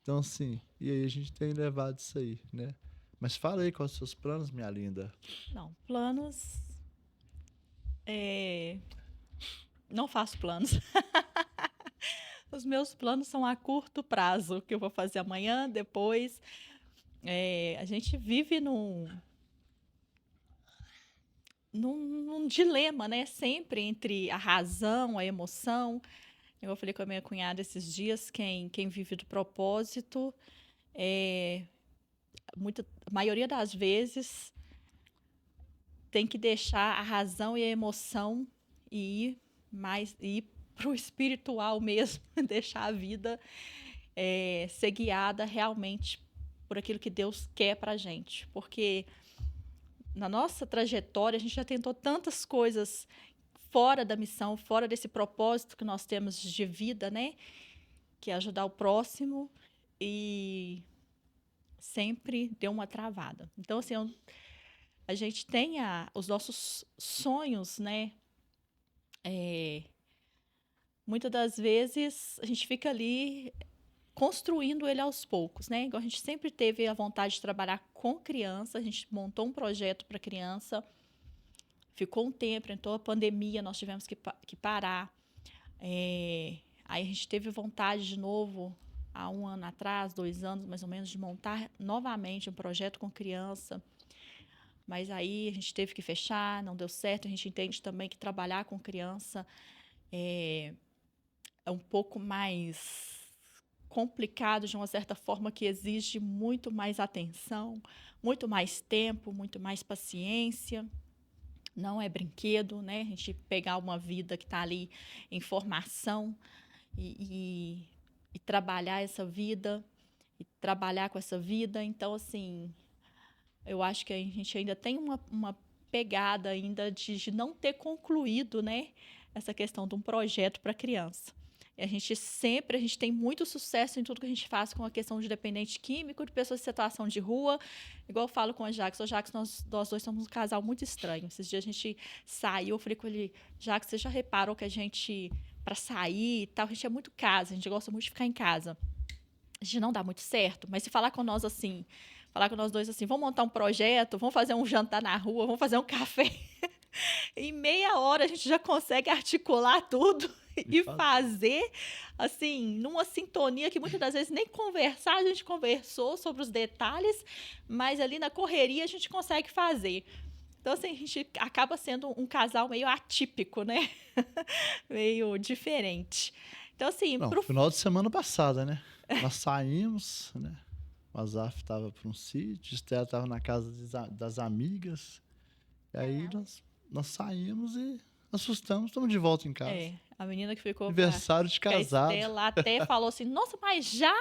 S1: Então, assim, e aí a gente tem levado isso aí, né? Mas fala aí quais os seus planos, minha linda.
S2: Não, planos. é, Não faço planos. Os meus planos são a curto prazo, o que eu vou fazer amanhã, depois. A gente vive num dilema, né? Sempre entre a razão, a emoção. Eu falei com a minha cunhada esses dias, quem vive do propósito, é, a maioria das vezes tem que deixar a razão e a emoção e ir para o espiritual mesmo, deixar a vida ser guiada realmente por aquilo que Deus quer para a gente. Porque na nossa trajetória, a gente já tentou tantas coisas fora da missão, fora desse propósito que nós temos de vida, né? Que é ajudar o próximo, e sempre deu uma travada. Então, assim, a gente tem os nossos sonhos, né? Muitas das vezes a gente fica ali construindo ele aos poucos, né? Igual a gente sempre teve a vontade de trabalhar com criança, a gente montou um projeto para criança, ficou um tempo, entrou a pandemia, nós tivemos que parar. Aí a gente teve vontade de novo, há 1 ano atrás, 2 anos mais ou menos, de montar novamente um projeto com criança. Mas aí a gente teve que fechar, não deu certo. A gente entende também que trabalhar com criança é um pouco mais complicado, de uma certa forma, que exige muito mais atenção, muito mais tempo, muito mais paciência. Não é brinquedo, né? A gente pegar uma vida que está ali em formação e trabalhar essa vida, e trabalhar com essa vida. Então, assim, eu acho que a gente ainda tem uma pegada ainda de não ter concluído, né, essa questão de um projeto para criança. E a gente tem muito sucesso em tudo que a gente faz com a questão de dependente químico, de pessoas em situação de rua. Igual eu falo com a Jax. Ô, Jax, nós dois somos um casal muito estranho. Esses dias a gente saiu, eu falei com ele: Jax, você já reparou que a gente, para sair e tal, a gente é muito casa, a gente gosta muito de ficar em casa. A gente não dá muito certo, mas se falar com nós assim, falar com nós dois assim: vamos montar um projeto, vamos fazer um jantar na rua, vamos fazer um café. Em meia hora a gente já consegue articular tudo e fazer, assim, numa sintonia que muitas das vezes nem conversar, a gente conversou sobre os detalhes, mas ali na correria a gente consegue fazer. Então, assim, a gente acaba sendo um casal meio atípico, né? Meio diferente. Então, assim,
S1: Não, final de semana passada, né? Nós saímos, né? O Azaf estava para um sítio, Estela estava na casa das amigas. E aí nós saímos e assustamos, estamos de volta em casa.
S2: a menina que ficou
S1: Aniversário de
S2: com a
S1: casado.
S2: Estela até falou assim: nossa, mas já?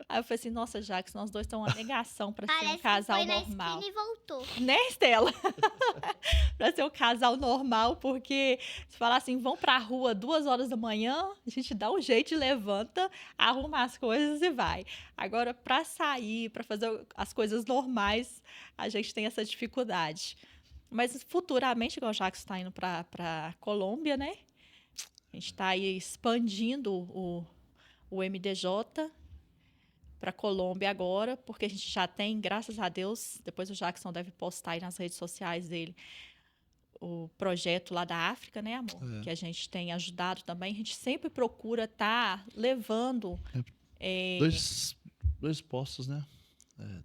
S2: Aí eu falei assim: nossa, Jax, nós dois estamos uma negação para ser um casal
S4: que foi
S2: normal.
S4: na esquina e voltou.
S2: Né, Estela? Para ser um casal normal, porque se falar assim, vão pra rua 2 horas da manhã, a gente dá um jeito, levanta, arruma as coisas e vai. Agora, para sair, para fazer as coisas normais, a gente tem essa dificuldade. Mas futuramente, igual o Jax está indo para Colômbia, né? A gente está aí expandindo o MDJ para Colômbia agora, porque a gente já tem, graças a Deus, depois o Jackson deve postar aí nas redes sociais dele, o projeto lá da África, né, amor? Que a gente tem ajudado também. A gente sempre procura estar levando...
S1: Dois postos, né?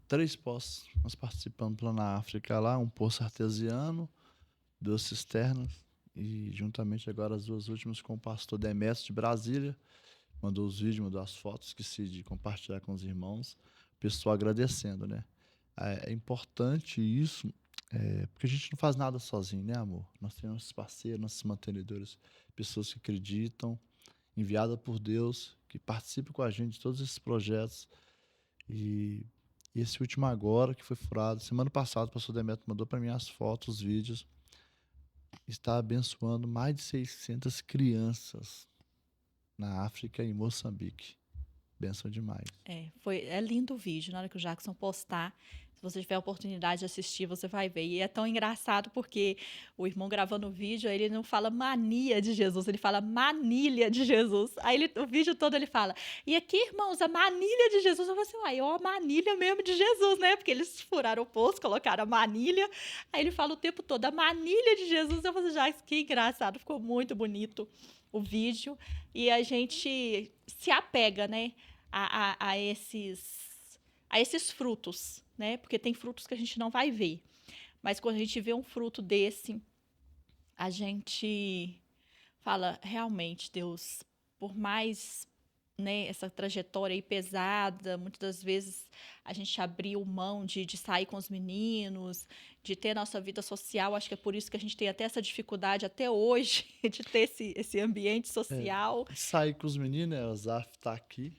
S1: 3 postos. Nós participamos lá na África, lá, um poço artesiano, 2 cisternas, e juntamente agora as 2 últimas com o pastor Demetrio de Brasília. Mandou os vídeos, mandou as fotos, esqueci de compartilhar com os irmãos. O pessoal agradecendo, né? É importante isso, porque a gente não faz nada sozinho, né, amor? Nós temos nossos parceiros, nossos mantenedores, pessoas que acreditam, enviada por Deus, que participam com a gente de todos esses projetos. E esse último agora, que foi furado, semana passada, o pastor Demetrio mandou para mim as fotos, os vídeos, está abençoando mais de 600 crianças na África e em Moçambique. Benção demais.
S2: É lindo o vídeo. Na hora que o Jackson postar, se você tiver a oportunidade de assistir, você vai ver. E é tão engraçado porque o irmão gravando o vídeo, ele não fala mania de Jesus, ele fala manilha de Jesus. Aí o vídeo todo ele fala, e aqui, irmãos, a manilha de Jesus. Eu falei assim, uai, é uma manilha mesmo de Jesus, né? Porque eles furaram o poço, colocaram a manilha. Aí ele fala o tempo todo, a manilha de Jesus. Eu falei assim, Jackson, que engraçado, ficou muito bonito o vídeo. E a gente se apega, né? A esses frutos, né? Porque tem frutos que a gente não vai ver. Mas quando a gente vê um fruto desse, a gente fala, realmente, Deus, por mais, né, essa trajetória aí pesada, muitas das vezes a gente abriu mão de sair com os meninos, de ter nossa vida social. Acho que é por isso que a gente tem até essa dificuldade até hoje de ter esse ambiente social.
S1: Saí com os meninos, né? O Zaf tá aqui.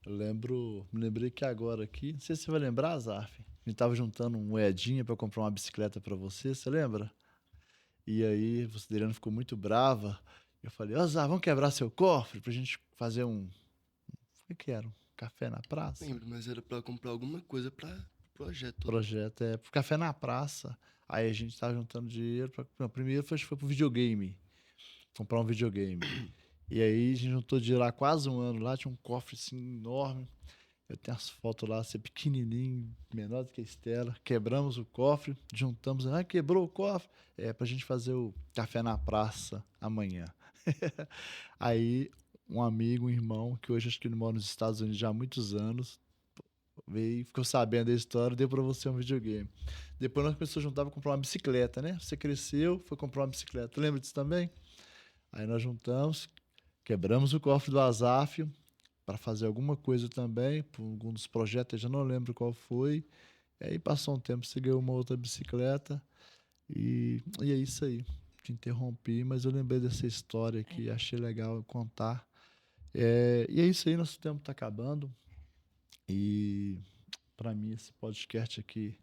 S1: Eu me lembrei que agora aqui, não sei se você vai lembrar, Zaf, a gente tava juntando moedinha para comprar uma bicicleta para você lembra? E aí, você Adriana ficou muito brava. Eu falei, ó, Zaf, vamos quebrar seu cofre pra gente fazer o que era? Um café na praça?
S3: Lembro, mas era pra comprar alguma coisa pra projeto.
S1: Projeto, café na praça. Aí a gente tava juntando dinheiro pra. Não, primeiro foi pro videogame. Comprar um videogame. E aí a gente juntou dinheiro lá quase um ano lá, tinha um cofre assim enorme. Eu tenho as fotos lá, ser pequenininho, menor do que a Estela. Quebramos o cofre, juntamos. Ah, quebrou o cofre. Pra gente fazer o café na praça amanhã. Aí um amigo, um irmão, que hoje acho que ele mora nos Estados Unidos já há muitos anos, veio, ficou sabendo da história, deu pra você um videogame. Depois nós começamos a juntar pra comprar uma bicicleta, né? Você cresceu, foi comprar uma bicicleta. Lembra disso também? Aí nós juntamos, quebramos o cofre do Azaf para fazer alguma coisa também, por algum dos projetos, eu já não lembro qual foi. E aí passou um tempo, você ganhou uma outra bicicleta e é isso aí. Te interrompi, mas eu lembrei dessa história que achei legal contar. E é isso aí, nosso tempo está acabando. E para mim esse podcast aqui,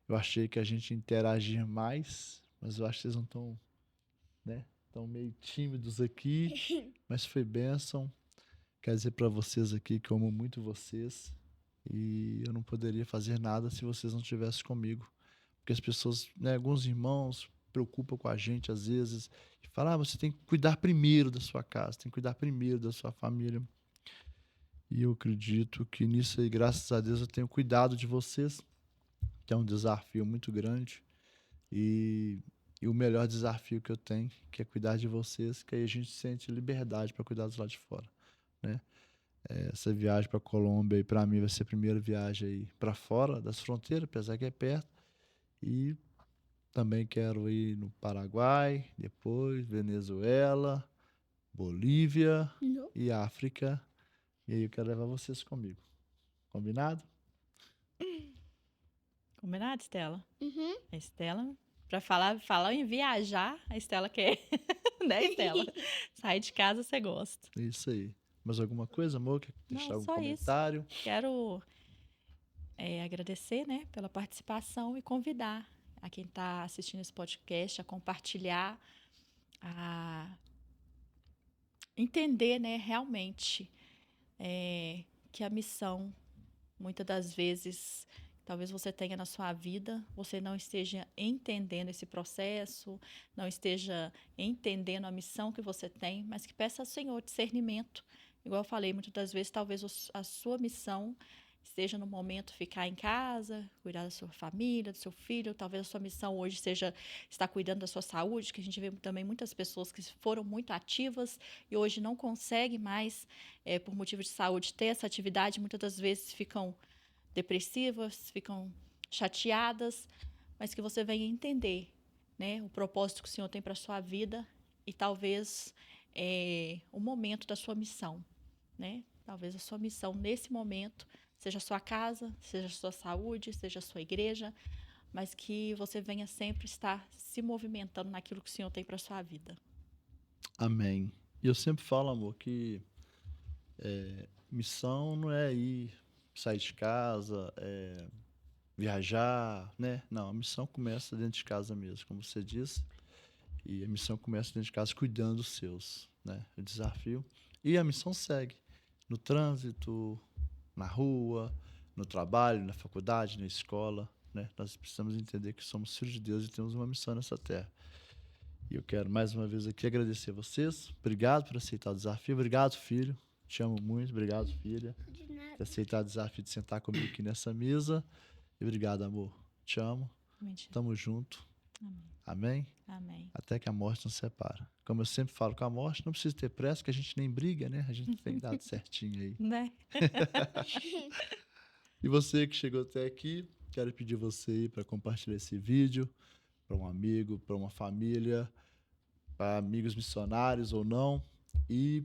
S1: eu achei que a gente ia interagir mais, mas eu acho que vocês não estão, né? Estão meio tímidos aqui, mas foi bênção. Quero dizer para vocês aqui que eu amo muito vocês e eu não poderia fazer nada se vocês não estivessem comigo. Porque as pessoas, né, alguns irmãos preocupam com a gente às vezes e falam, você tem que cuidar primeiro da sua casa, tem que cuidar primeiro da sua família. E eu acredito que nisso aí, graças a Deus, eu tenho cuidado de vocês, que é um desafio muito grande. E o melhor desafio que eu tenho, que é cuidar de vocês, que aí a gente sente liberdade para cuidar dos lá de fora, né? Essa viagem para Colômbia, para mim, vai ser a primeira viagem aí para fora das fronteiras, apesar que é perto. E também quero ir no Paraguai, depois Venezuela, Bolívia e África. E aí eu quero levar vocês comigo. Combinado?
S2: Combinado, Estela?
S4: Uhum.
S2: A Estela, para falar em viajar, a Estela quer, né, Estela? Sair de casa você gosta.
S1: Isso aí. Mais alguma coisa, amor? Quer deixar
S2: Não,
S1: algum
S2: só
S1: comentário?
S2: isso. Quero agradecer, né, pela participação e convidar a quem está assistindo esse podcast a compartilhar, a entender, né, realmente que a missão, muitas das vezes, talvez você tenha na sua vida, você não esteja entendendo esse processo, não esteja entendendo a missão que você tem, mas que peça ao Senhor discernimento. Igual eu falei, muitas das vezes, talvez a sua missão esteja no momento ficar em casa, cuidar da sua família, do seu filho. Talvez a sua missão hoje seja estar cuidando da sua saúde, que a gente vê também muitas pessoas que foram muito ativas e hoje não conseguem mais, por motivo de saúde, ter essa atividade. Muitas das vezes ficam depressivas, ficam chateadas, mas que você venha entender, né, o propósito que o Senhor tem para a sua vida e talvez o momento da sua missão, né? Talvez a sua missão nesse momento seja a sua casa, seja a sua saúde, seja a sua igreja, mas que você venha sempre estar se movimentando naquilo que o Senhor tem para sua vida.
S1: Amém. E eu sempre falo, amor, que missão não é ir sair de casa, viajar, né? Não, a missão começa dentro de casa mesmo, como você disse. E a missão começa dentro de casa cuidando dos seus, né? O desafio. E a missão segue no trânsito, na rua, no trabalho, na faculdade, na escola, né? Nós precisamos entender que somos filhos de Deus e temos uma missão nessa terra. E eu quero mais uma vez aqui agradecer a vocês. Obrigado por aceitar o desafio. Obrigado, filho. Te amo muito. Obrigado, filha,
S4: De nada.
S1: por aceitar o desafio de sentar comigo aqui nessa mesa. E obrigado, amor. Te amo.
S2: Amém. Jesus.
S1: Tamo junto.
S2: Amém.
S1: Amém?
S2: Amém.
S1: Até que a morte nos separa. Como eu sempre falo com a morte, não precisa ter pressa, que a gente nem briga, né? A gente tem dado certinho aí.
S2: Né?
S1: E você que chegou até aqui, quero pedir você aí para compartilhar esse vídeo para um amigo, para uma família, para amigos missionários ou não. E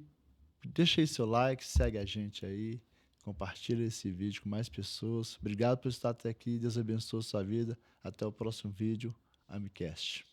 S1: deixa aí seu like, segue a gente aí, compartilha esse vídeo com mais pessoas. Obrigado por estar até aqui. Deus abençoe a sua vida. Até o próximo vídeo. Amicast.